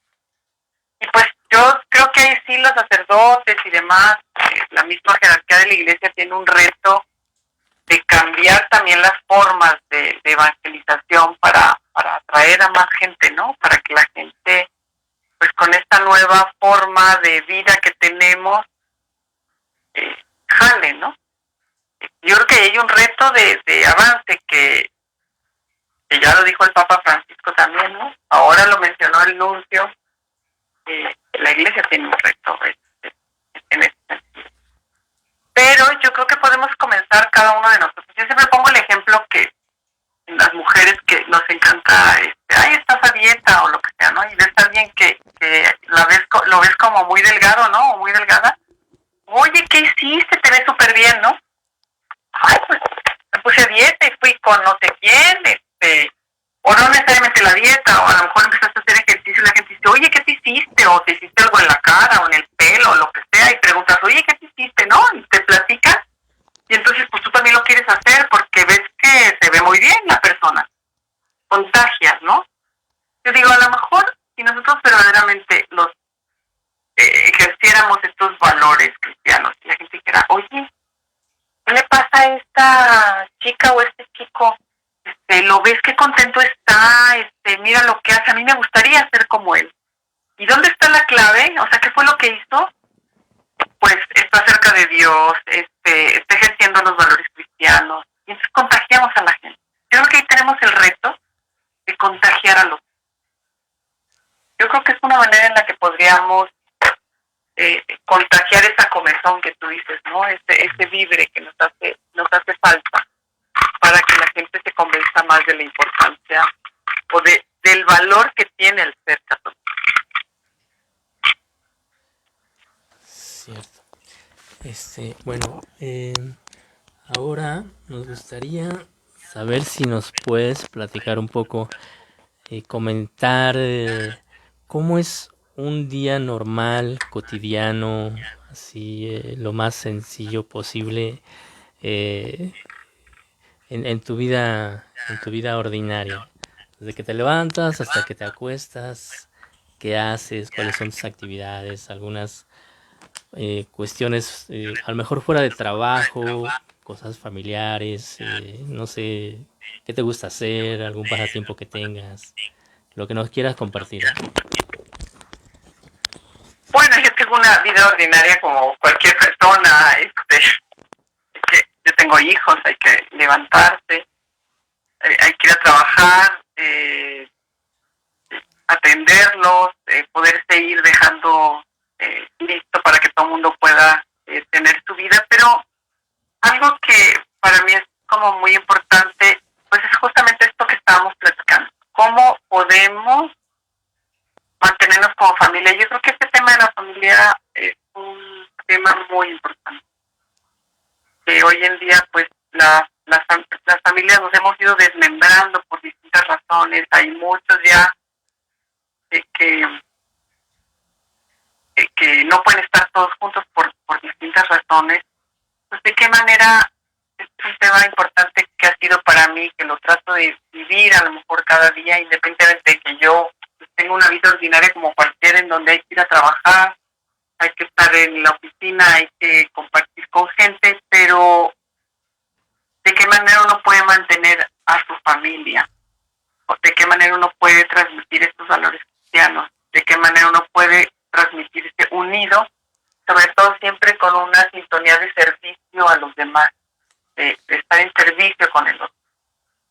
Y pues yo creo que ahí sí los sacerdotes y demás, la misma jerarquía de la iglesia tiene un reto de cambiar también las formas de evangelización para atraer a más gente, ¿no? Para que la gente, pues con esta nueva forma de vida que tenemos, jale, ¿no? Yo creo que hay un reto de avance que ya lo dijo el Papa Francisco también, ¿no? Ahora lo mencionó el nuncio. La iglesia tiene un reto en este sentido. Pero yo creo que podemos comenzar cada uno de nosotros. Yo siempre pongo el ejemplo que las mujeres que nos encanta, ay, estás a dieta o lo que sea, ¿no? Y ves a alguien que lo ves como muy delgado, ¿no? O muy delgada. Oye, ¿qué hiciste? Te ves súper bien, ¿no? Ay, pues me puse a dieta y fui con no sé quién, o no necesariamente la dieta, o a lo mejor empezaste a hacer ejercicio y la gente dice, oye, ¿qué te hiciste? O te hiciste algo en la cara o en el pelo o lo que sea, y preguntas, oye, ¿qué te hiciste? ¿No? Y te platicas, y entonces pues tú también lo quieres hacer porque ves que se ve muy bien la persona. Contagias, ¿no? Yo digo, a lo mejor si nosotros verdaderamente los ejerciéramos estos valores cristianos, y la gente dijera, oye, ¿qué le pasa a esta chica o este chico? Lo ves qué contento está, mira lo que hace, a mí me gustaría ser como él. ¿Y dónde está la clave? O sea, ¿qué fue lo que hizo? Pues está cerca de Dios, está ejerciendo los valores cristianos, y entonces contagiamos a la gente. Yo creo que ahí tenemos el reto de contagiar a los. Yo creo que es una manera en la que podríamos contagiar esa comezón que tú dices, ¿no? Ese vibre que nos hace falta, para que la gente se convenza más de la importancia o del valor que tiene el ser católico. Cierto. Bueno, ahora nos gustaría saber si nos puedes platicar un poco, comentar cómo es un día normal, cotidiano, así lo más sencillo posible, en tu vida ordinaria, desde que te levantas hasta que te acuestas, qué haces, cuáles son tus actividades, algunas cuestiones a lo mejor fuera de trabajo, cosas familiares, no sé, qué te gusta hacer, algún pasatiempo que tengas, lo que nos quieras compartir. Bueno, yo tengo una vida ordinaria como cualquier persona, yo tengo hijos, hay que levantarse, hay que ir a trabajar, atenderlos, poderse ir dejando listo para que todo el mundo pueda tener su vida, pero algo que para mí es como muy importante, pues es justamente esto que estábamos platicando, cómo podemos mantenernos como familia. Yo creo que este tema de la familia es un tema muy importante, que hoy en día pues las familias nos hemos ido desmembrando por distintas razones, hay muchos ya que no pueden estar todos juntos por distintas razones. Pues de qué manera es un tema importante que ha sido para mí, que lo trato de vivir a lo mejor cada día, independientemente de que yo tengo una vida ordinaria como cualquiera, en donde hay que ir a trabajar, hay que estar en la oficina, hay que compartir con gente, pero de qué manera uno puede mantener a su familia, o de qué manera uno puede transmitir estos valores cristianos, de qué manera uno puede transmitirse unido, sobre todo siempre con una sintonía de servicio a los demás, de estar en servicio con el otro.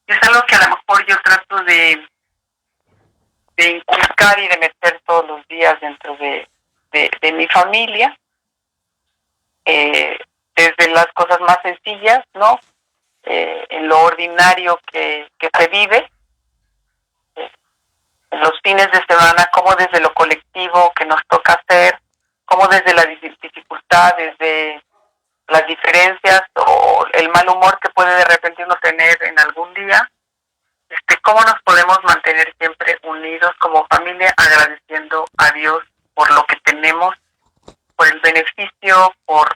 Y es algo que a lo mejor yo trato de inculcar y de meter todos los días dentro de mi familia, desde las cosas más sencillas, ¿no? En lo ordinario que se vive, en los fines de semana, como desde lo colectivo que nos toca hacer, como desde la dificultad, desde las diferencias o el mal humor que puede de repente uno tener en algún día, cómo nos podemos mantener siempre unidos como familia, agradeciendo a Dios por lo que tenemos, por el beneficio, por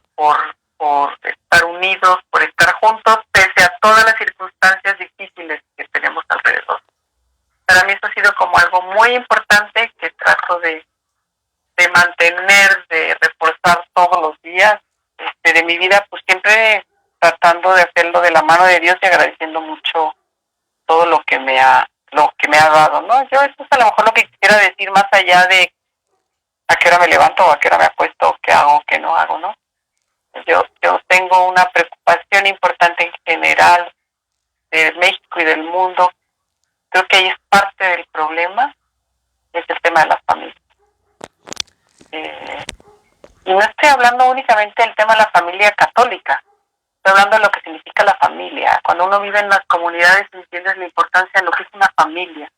estar unidos, por estar juntos, pese a todas las circunstancias difíciles que tenemos alrededor. Para mí eso ha sido como algo muy importante que trato de mantener, de reforzar todos los días de mi vida, pues siempre tratando de hacerlo de la mano de Dios y agradeciendo mucho todo lo que me ha dado, ¿no? Yo eso es a lo mejor lo que quisiera decir, más allá de a qué hora me levanto o a qué hora me acuesto, o qué hago o qué no hago, ¿no? Yo tengo una preocupación importante en general de México y del mundo. Creo que ahí es parte del problema, es el tema de las familias. Y no estoy hablando únicamente del tema de la familia católica, estoy hablando de lo que significa la familia. Cuando uno vive en las comunidades, entiendes la importancia de lo que es una familia.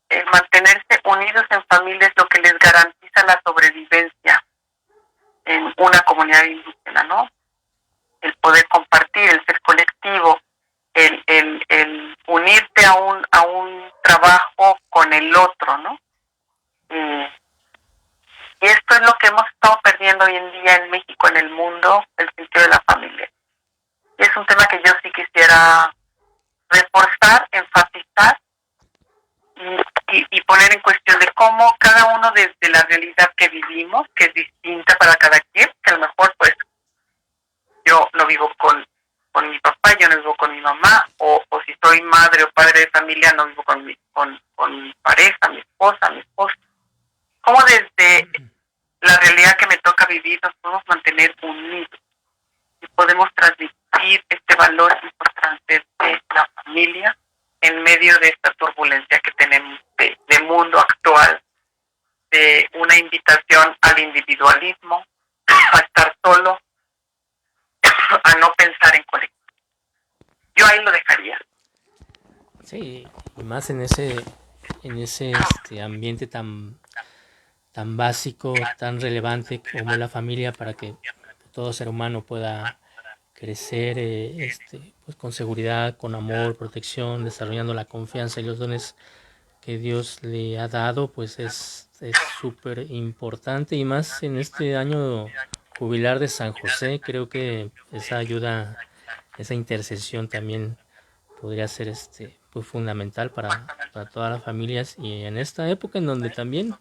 El mantenerse unidos en familia es lo que les garantiza la sobrevivencia en una comunidad indígena, ¿no? El poder compartir, el ser colectivo, el unirte a un trabajo con el otro, ¿no? Y esto es lo que hemos estado perdiendo hoy en día en México, en el mundo, el sentido de la familia. Y es un tema que yo sí quisiera reforzar, enfatizar y poner en cuestión de cómo cada uno desde la realidad que vivimos, que es distinta para cada quien, que a lo mejor pues yo no vivo con mi papá, yo no vivo con mi mamá, o si soy madre o padre de familia, no vivo con mi pareja, mi esposa, mi esposo. Cómo desde la realidad que me toca vivir nos podemos mantener unidos y podemos transmitir este valor importante de la familia en medio de esta turbulencia que tenemos de mundo actual, de una invitación al individualismo, a estar solo, a no pensar en colectivo. Yo ahí lo dejaría. Sí, y más en ese ambiente tan básico, tan relevante como la familia, para que todo ser humano pueda crecer pues con seguridad, con amor, protección, desarrollando la confianza y los dones que Dios le ha dado, pues es súper importante, y más en este año jubilar de San José. Creo que esa ayuda, esa intercesión también podría ser pues fundamental para todas las familias, y en esta época en donde también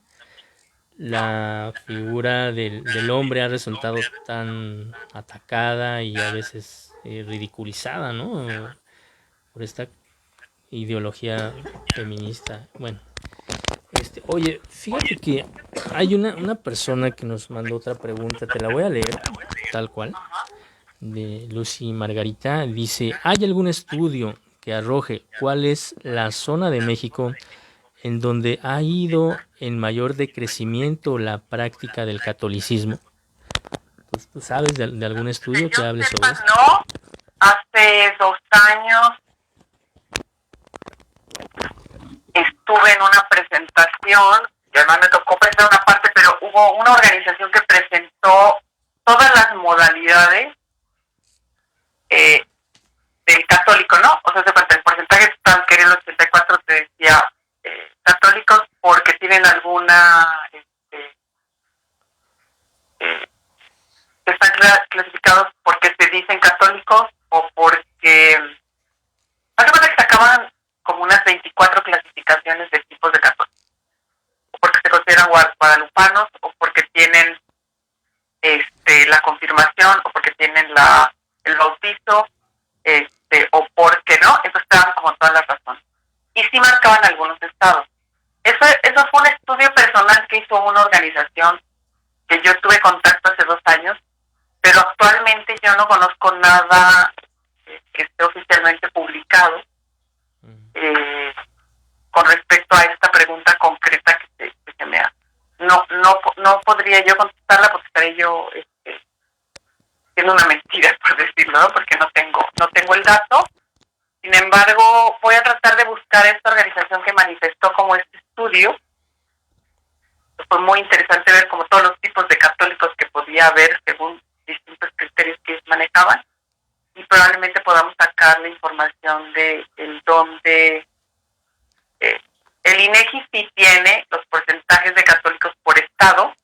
la figura del hombre ha resultado tan atacada y a veces ridiculizada, ¿no? Por esta ideología feminista. Bueno, oye, fíjate que hay una persona que nos mandó otra pregunta, te la voy a leer tal cual, de Lucy Margarita. Dice: ¿hay algún estudio que arroje cuál es la zona de México en donde ha ido en mayor decrecimiento la práctica del catolicismo? ¿Tú sabes de algún estudio que hable sobre eso? No, hace 2 años estuve en una presentación, y además me tocó presentar una parte, pero hubo una organización que presentó todas las modalidades del católico, ¿no? O sea, el porcentaje total, que era el 84, te decía católicos porque tienen alguna están clasificados porque se dicen católicos, o porque hace cuenta que sacaban como unas 24 clasificaciones de tipos de católicos, o porque se consideran guadalupanos, o porque tienen la confirmación, o porque tienen el bautizo, o porque no. Entonces estaban como todas las razones, y sí marcaban algunos estados. Eso fue un estudio personal que hizo una organización que yo tuve contacto hace 2 años, pero actualmente yo no conozco nada que esté oficialmente publicado con respecto a esta pregunta no podría yo contestarla porque estaré yo siendo una mentira, por decirlo, ¿no? Porque no tengo el dato. Sin embargo, voy a tratar de buscar esta organización que manifestó como este estudio. Fue muy interesante ver como todos los tipos de católicos que podía haber según distintos criterios que ellos manejaban, y probablemente podamos sacar la información de en donde el INEGI sí tiene los porcentajes de católicos por estado,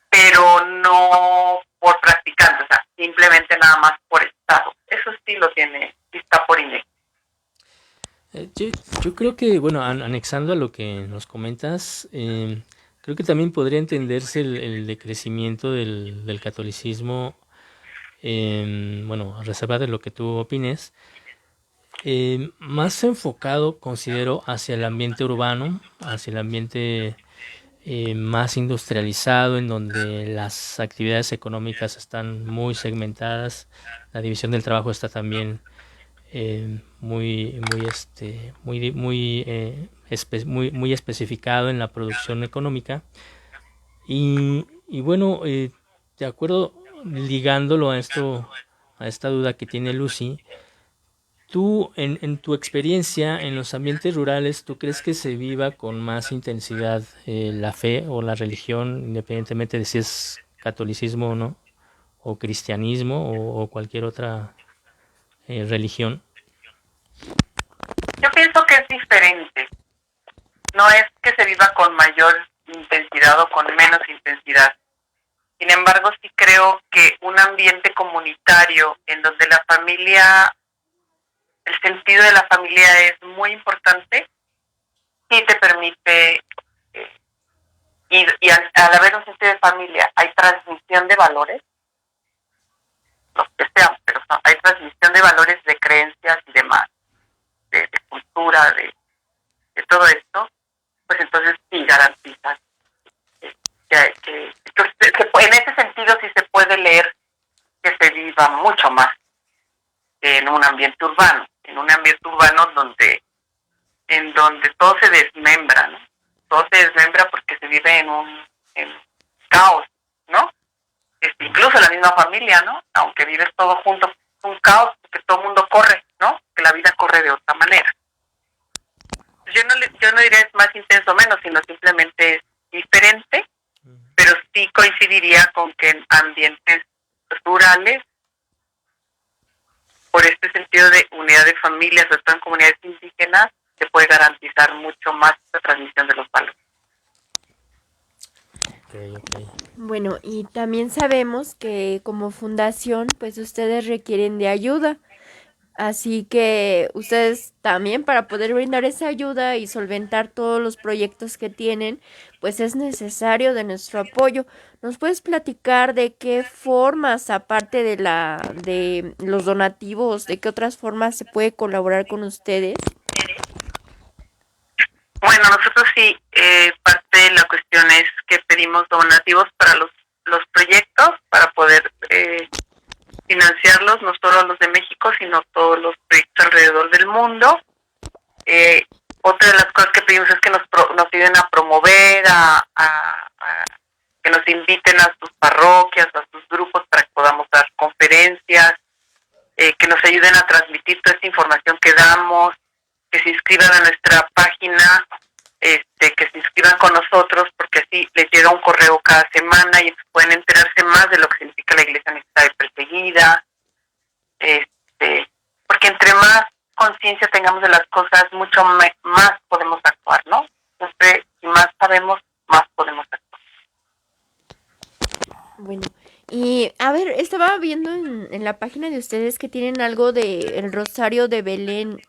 pero no por practicantes, o sea, simplemente nada más por estado. Eso sí lo tiene, sí está por INEGI. Yo creo que, bueno, anexando a lo que nos comentas, creo que también podría entenderse el decrecimiento del catolicismo, bueno, a reserva de lo que tú opines, más enfocado, considero, hacia el ambiente urbano, hacia el ambiente más industrializado, en donde las actividades económicas están muy segmentadas, la división del trabajo está también muy especificado en la producción económica, y bueno, de acuerdo, ligándolo a esta duda que tiene Lucy, tú en tu experiencia en los ambientes rurales, ¿tú crees que se viva con más intensidad la fe o la religión, independientemente de si es catolicismo o no, o cristianismo o cualquier otra religión? Yo pienso que es diferente. No es que se viva con mayor intensidad o con menos intensidad. Sin embargo, sí creo que un ambiente comunitario en donde la familia, el sentido de la familia es muy importante, sí te permite, y al haber un sentido de familia, hay transmisión de valores, los que sean, pero hay transmisión de valores, de creencias y demás, de cultura, de todo esto, pues entonces sí garantiza que en ese sentido sí se puede leer que se viva mucho más en un ambiente urbano, en donde todo se desmembra, ¿no? Todo se desmembra porque se vive en caos, ¿no? Incluso la misma familia, ¿no? Aunque vives todo junto, un caos porque todo el mundo corre, ¿no? Que la vida corre de otra manera. Yo no diría es más intenso o menos, sino simplemente es diferente, pero sí coincidiría con que en ambientes rurales, por este sentido de unidad de familia, sobre todo en comunidades indígenas, se puede garantizar mucho más la transmisión de los valores. Okay. Bueno, y también sabemos que como fundación, pues ustedes requieren de ayuda. Así que ustedes también, para poder brindar esa ayuda y solventar todos los proyectos que tienen, pues es necesario de nuestro apoyo. ¿Nos puedes platicar de qué formas, aparte de los donativos, de qué otras formas se puede colaborar con ustedes? Bueno, nosotros sí, parte de la cuestión es que pedimos donativos para los proyectos, para poder financiarlos, no solo los de México, sino todos los proyectos alrededor del mundo. Otra de las cosas que pedimos es que nos ayuden a promover, que nos inviten a sus parroquias, a sus grupos para que podamos dar conferencias, que nos ayuden a transmitir toda esta información que damos, que se inscriban a nuestra página, que se inscriban con nosotros, porque así les llega un correo cada semana y pueden enterarse más de lo que significa la iglesia necesitada y perseguida, porque entre más conciencia tengamos de las cosas, mucho más podemos actuar, ¿no? Entonces, si más sabemos, más podemos actuar. Bueno, y a ver, estaba viendo en la página de ustedes que tienen algo de el Rosario de Belén,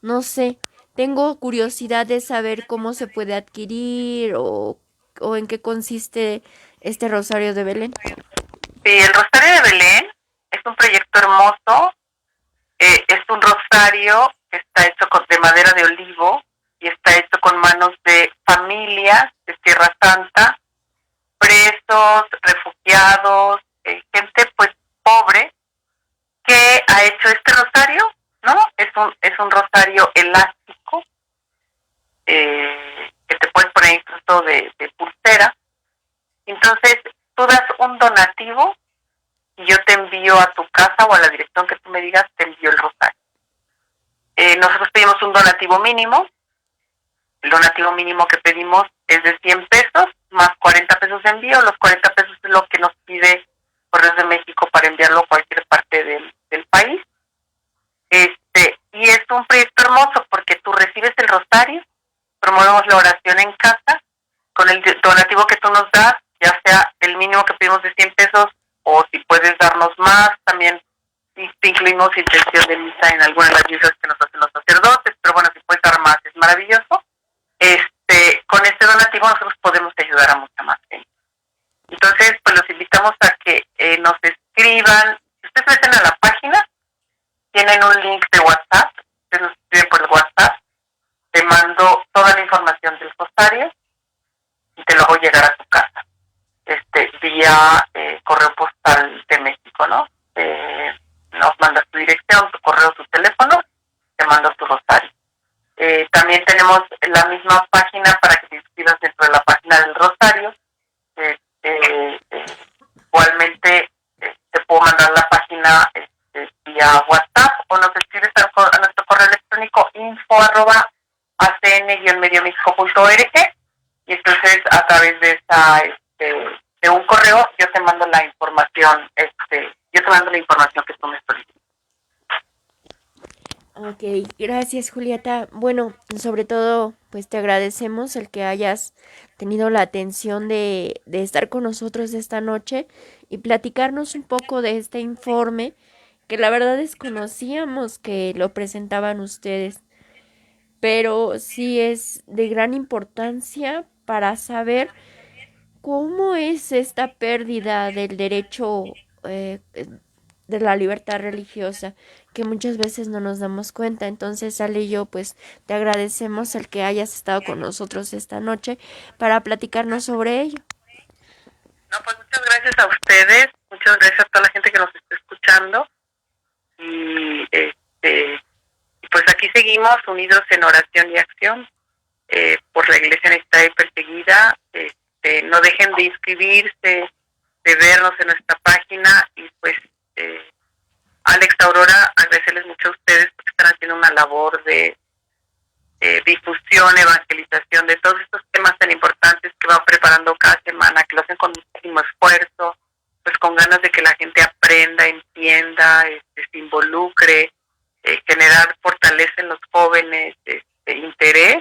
no sé, tengo curiosidad de saber cómo se puede adquirir o en qué consiste este Rosario de Belén. Sí, el Rosario de Belén es un proyecto hermoso, es un rosario que está hecho de madera de olivo y está hecho con manos de familias de Tierra Santa, presos, refugiados, gente pues pobre que ha hecho este rosario, ¿no? Es un rosario elástico que te puedes poner incluso de pulsera. Entonces, tú das un donativo y yo te envío a tu casa o a la dirección que tú me digas, te envío el rosario. Nosotros pedimos un donativo mínimo. El donativo mínimo que pedimos es de 100 pesos, más 40 pesos de envío. Los 40 pesos es lo que nos pide Correos de México para enviarlo a cualquier parte del país. Y es un proyecto hermoso porque tú recibes el rosario, promovemos la oración en casa, con el donativo que tú nos das, ya sea el mínimo que pedimos de 100 pesos, o si puedes darnos más, también incluimos intención de misa en algunas de las misas que nos hacen los sacerdotes, pero bueno, si puedes dar más, es maravilloso. Con este donativo nosotros podemos ayudar a mucha más gente. Entonces, pues los invitamos a que nos escriban. Si ustedes meten a la página, tienen un link de WhatsApp, ustedes nos escriben por el WhatsApp, te mando toda la información del rosario y te lo hago llegar a tu casa, vía correo postal de México, ¿no? Nos mandas tu dirección, tu correo, tu teléfono, te mando tu rosario. También tenemos la misma página para que te inscribas dentro de la página del rosario. Igualmente te puedo mandar la página vía WhatsApp o nos escribes a nuestro correo electrónico info@acn-mediomexico.org y entonces a través de de un correo yo te mando la información, yo te mando la información que tú me solicitas. Ok, gracias Julieta. Bueno, sobre todo, pues te agradecemos el que hayas tenido la atención de estar con nosotros esta noche y platicarnos un poco de este informe que la verdad desconocíamos que lo presentaban ustedes, pero sí es de gran importancia para saber cómo es esta pérdida del derecho de la libertad religiosa, que muchas veces no nos damos cuenta. Entonces, Ale y yo, pues, te agradecemos el que hayas estado con nosotros esta noche para platicarnos sobre ello. No, pues muchas gracias a ustedes, muchas gracias a toda la gente que nos está escuchando y pues aquí seguimos unidos en oración y acción por la iglesia necesitada y perseguida. No dejen de inscribirse, de vernos en nuestra página y pues Alex, Aurora, agradecerles mucho a ustedes porque están haciendo una labor de difusión, evangelización de todos estos temas tan importantes que van preparando cada semana, que lo hacen con muchísimo esfuerzo, pues con ganas de que la gente aprenda, entienda, se involucre, generar fortaleza en los jóvenes, interés,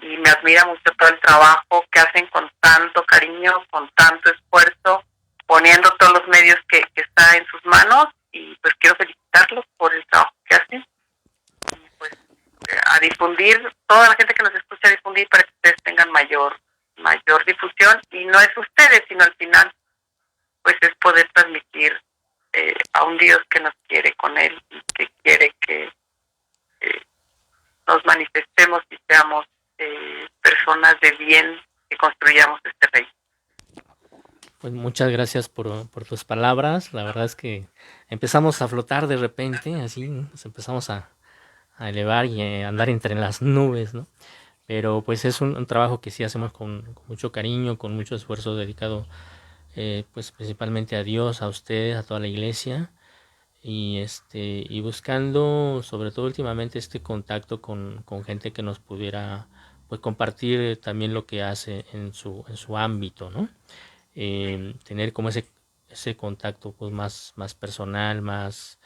y me admira mucho todo el trabajo que hacen con tanto cariño, con tanto esfuerzo, poniendo todos los medios que está en sus manos, y pues quiero felicitarlos por el trabajo que hacen. Y pues a difundir, toda la gente que nos escucha, a difundir para que ustedes tengan mayor difusión, y no es ustedes, sino al final pues es poder transmitir a un Dios que nos quiere con Él y que quiere que nos manifestemos y seamos personas de bien, que construyamos este reino. Pues muchas gracias por tus palabras. La verdad es que empezamos a flotar de repente, así nos empezamos a elevar y a andar entre las nubes, ¿no? Pero pues es un trabajo que sí hacemos con mucho cariño, con mucho esfuerzo dedicado pues principalmente a Dios, a ustedes, a toda la iglesia, y buscando sobre todo últimamente este contacto con gente que nos pudiera pues compartir también lo que hace en su ámbito, ¿no? Tener como ese contacto pues más personal, más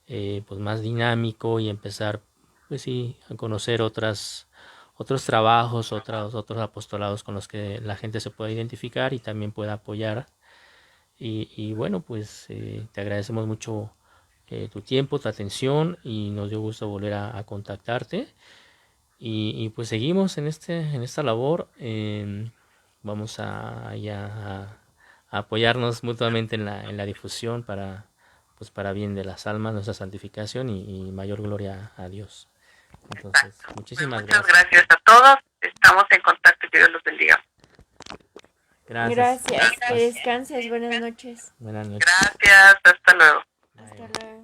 pues más dinámico, y empezar pues sí a conocer otros trabajos, otros apostolados con los que la gente se pueda identificar y también pueda apoyar. Y bueno, pues te agradecemos mucho tu tiempo, tu atención, y nos dio gusto volver a contactarte. Y pues seguimos en esta labor. Vamos a apoyarnos mutuamente en la difusión para bien de las almas, nuestra santificación y mayor gloria a Dios. Entonces, muchísimas gracias. Muchas gracias a todos. Estamos en contacto y que Dios los bendiga. Gracias. Que descanses. Buenas noches. Buenas noches. Gracias. Hasta luego. Hasta luego.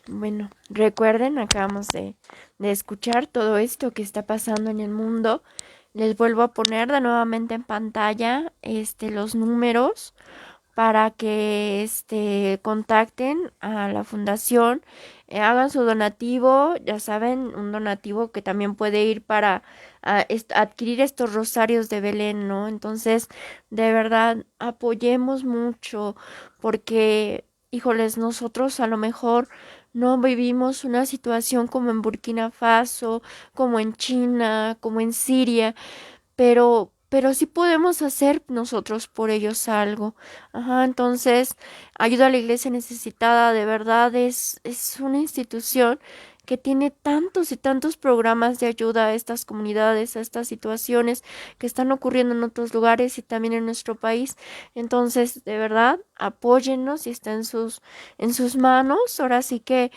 Bueno, recuerden, acabamos de escuchar todo esto que está pasando en el mundo. Les vuelvo a poner de nuevamente en pantalla los números para que contacten a la fundación, hagan su donativo, ya saben, un donativo que también puede ir para adquirir estos rosarios de Belén, ¿no? Entonces, de verdad, apoyemos mucho porque, híjoles, nosotros a lo mejor no vivimos una situación como en Burkina Faso, como en China, como en Siria, pero sí podemos hacer nosotros por ellos algo. Ajá, entonces, ayuda a la iglesia necesitada, de verdad, es una institución que tiene tantos y tantos programas de ayuda a estas comunidades, a estas situaciones que están ocurriendo en otros lugares y también en nuestro país. Entonces, de verdad, apóyennos y está en sus manos. Ahora sí que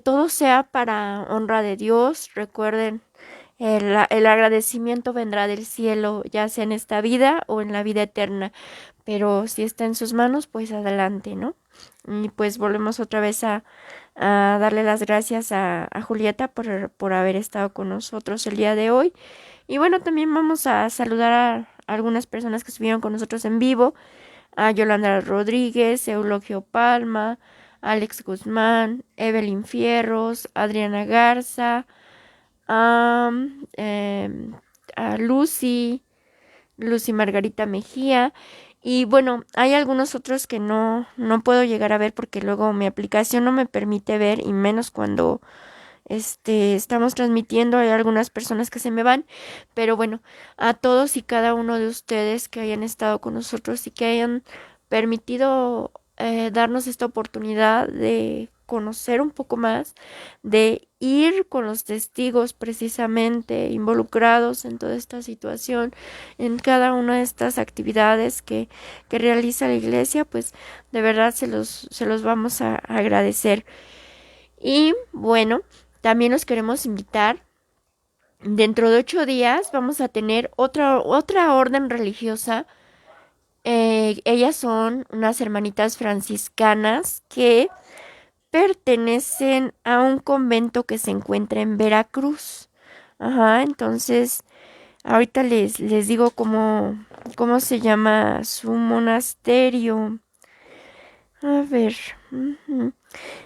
todo sea para honra de Dios. Recuerden, el agradecimiento vendrá del cielo, ya sea en esta vida o en la vida eterna. Pero si está en sus manos, pues adelante, ¿no? Y pues volvemos otra vez a darle las gracias a Julieta por haber estado con nosotros el día de hoy. Y bueno, también vamos a saludar a algunas personas que estuvieron con nosotros en vivo. A Yolanda Rodríguez, Eulogio Palma, Alex Guzmán, Evelyn Fierros, Adriana Garza, a, a Lucy Margarita Mejía. Y bueno, hay algunos otros que no puedo llegar a ver porque luego mi aplicación no me permite ver y menos cuando estamos transmitiendo. Hay algunas personas que se me van, pero bueno, a todos y cada uno de ustedes que hayan estado con nosotros y que hayan permitido darnos esta oportunidad de conocer un poco más, de ir con los testigos precisamente involucrados en toda esta situación, en cada una de estas actividades que realiza la iglesia, pues de verdad se los vamos a agradecer. Y bueno, también los queremos invitar. Dentro de 8 días vamos a tener otra orden religiosa. Ellas son unas hermanitas franciscanas que pertenecen a un convento que se encuentra en Veracruz. Ajá, entonces ahorita les digo cómo se llama su monasterio. A ver.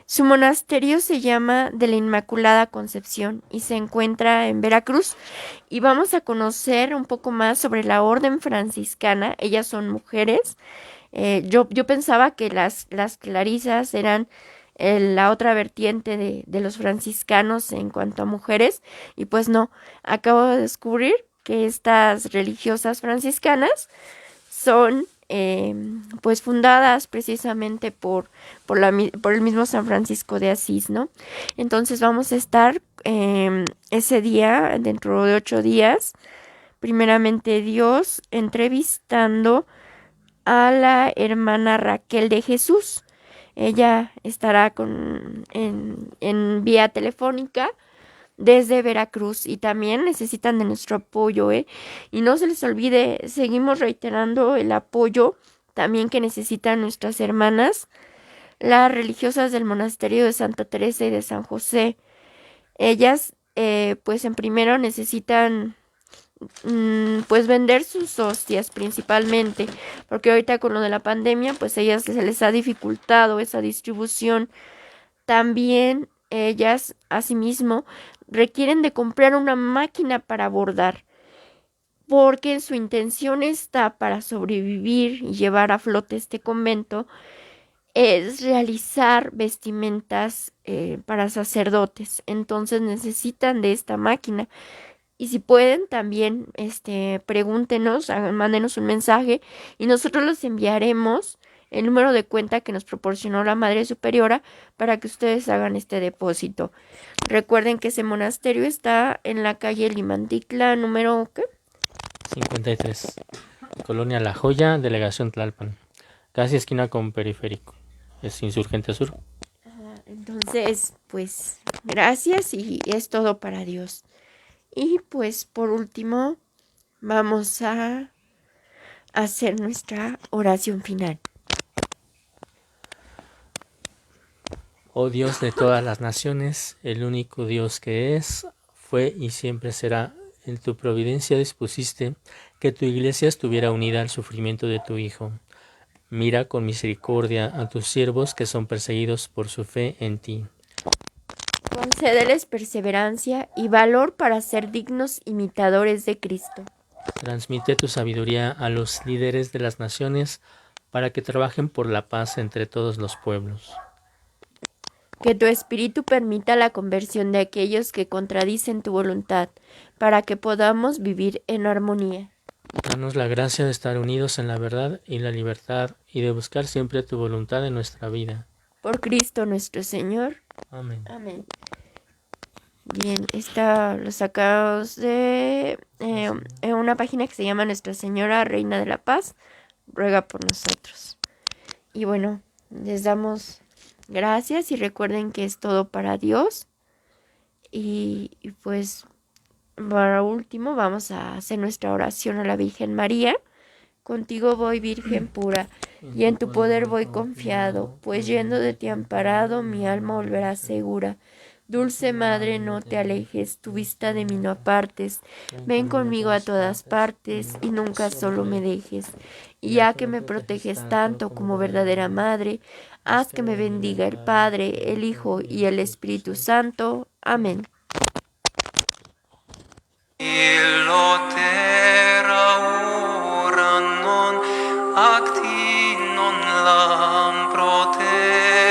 Su monasterio se llama de la Inmaculada Concepción y se encuentra en Veracruz. Y vamos a conocer un poco más sobre la orden franciscana. Ellas son mujeres. Yo pensaba que las clarisas eran la otra vertiente de los franciscanos en cuanto a mujeres. Y pues no, acabo de descubrir que estas religiosas franciscanas son pues fundadas precisamente por el mismo San Francisco de Asís, ¿no? Entonces vamos a estar ese día, dentro de 8 días, primeramente Dios, entrevistando a la hermana Raquel de Jesús. Ella estará en vía telefónica desde Veracruz y también necesitan de nuestro apoyo, ¿eh? Y no se les olvide, seguimos reiterando el apoyo también que necesitan nuestras hermanas, las religiosas del monasterio de Santa Teresa y de San José. Ellas, pues en primero necesitan pues vender sus hostias principalmente, porque ahorita con lo de la pandemia, pues a ellas se les ha dificultado esa distribución. También ellas, asimismo, requieren de comprar una máquina para bordar, porque su intención está para sobrevivir y llevar a flote este convento, es realizar vestimentas para sacerdotes. Entonces necesitan de esta máquina. Y si pueden, también pregúntenos, mándenos un mensaje y nosotros los enviaremos el número de cuenta que nos proporcionó la Madre Superiora para que ustedes hagan este depósito. Recuerden que ese monasterio está en la calle Limantitla, número ¿qué? 53. Colonia La Joya, Delegación Tlalpan. Casi esquina con Periférico. Es Insurgente Sur. Entonces, pues, gracias y es todo para Dios. Y pues, por último, vamos a hacer nuestra oración final. Oh Dios de todas las naciones, el único Dios que es, fue y siempre será. En tu providencia dispusiste que tu iglesia estuviera unida al sufrimiento de tu Hijo. Mira con misericordia a tus siervos que son perseguidos por su fe en ti. Concédeles perseverancia y valor para ser dignos imitadores de Cristo. Transmite tu sabiduría a los líderes de las naciones para que trabajen por la paz entre todos los pueblos. Que tu Espíritu permita la conversión de aquellos que contradicen tu voluntad, para que podamos vivir en armonía. Danos la gracia de estar unidos en la verdad y la libertad y de buscar siempre tu voluntad en nuestra vida. Por Cristo nuestro Señor. Amén. Amén. Bien, esta lo sacamos de una página que se llama Nuestra Señora Reina de la Paz, ruega por nosotros. Y bueno, les damos gracias y recuerden que es todo para Dios. Y pues, para último, vamos a hacer nuestra oración a la Virgen María. Contigo voy, Virgen pura, y en tu poder voy confiado, pues yendo de ti amparado, mi alma volverá segura. Dulce Madre, no te alejes, tu vista de mí no apartes. Ven conmigo a todas partes y nunca solo me dejes. Y ya que me proteges tanto como verdadera Madre, haz que me bendiga el Padre, el Hijo y el Espíritu Santo. Amén. Illo terra ora non acti non lam prote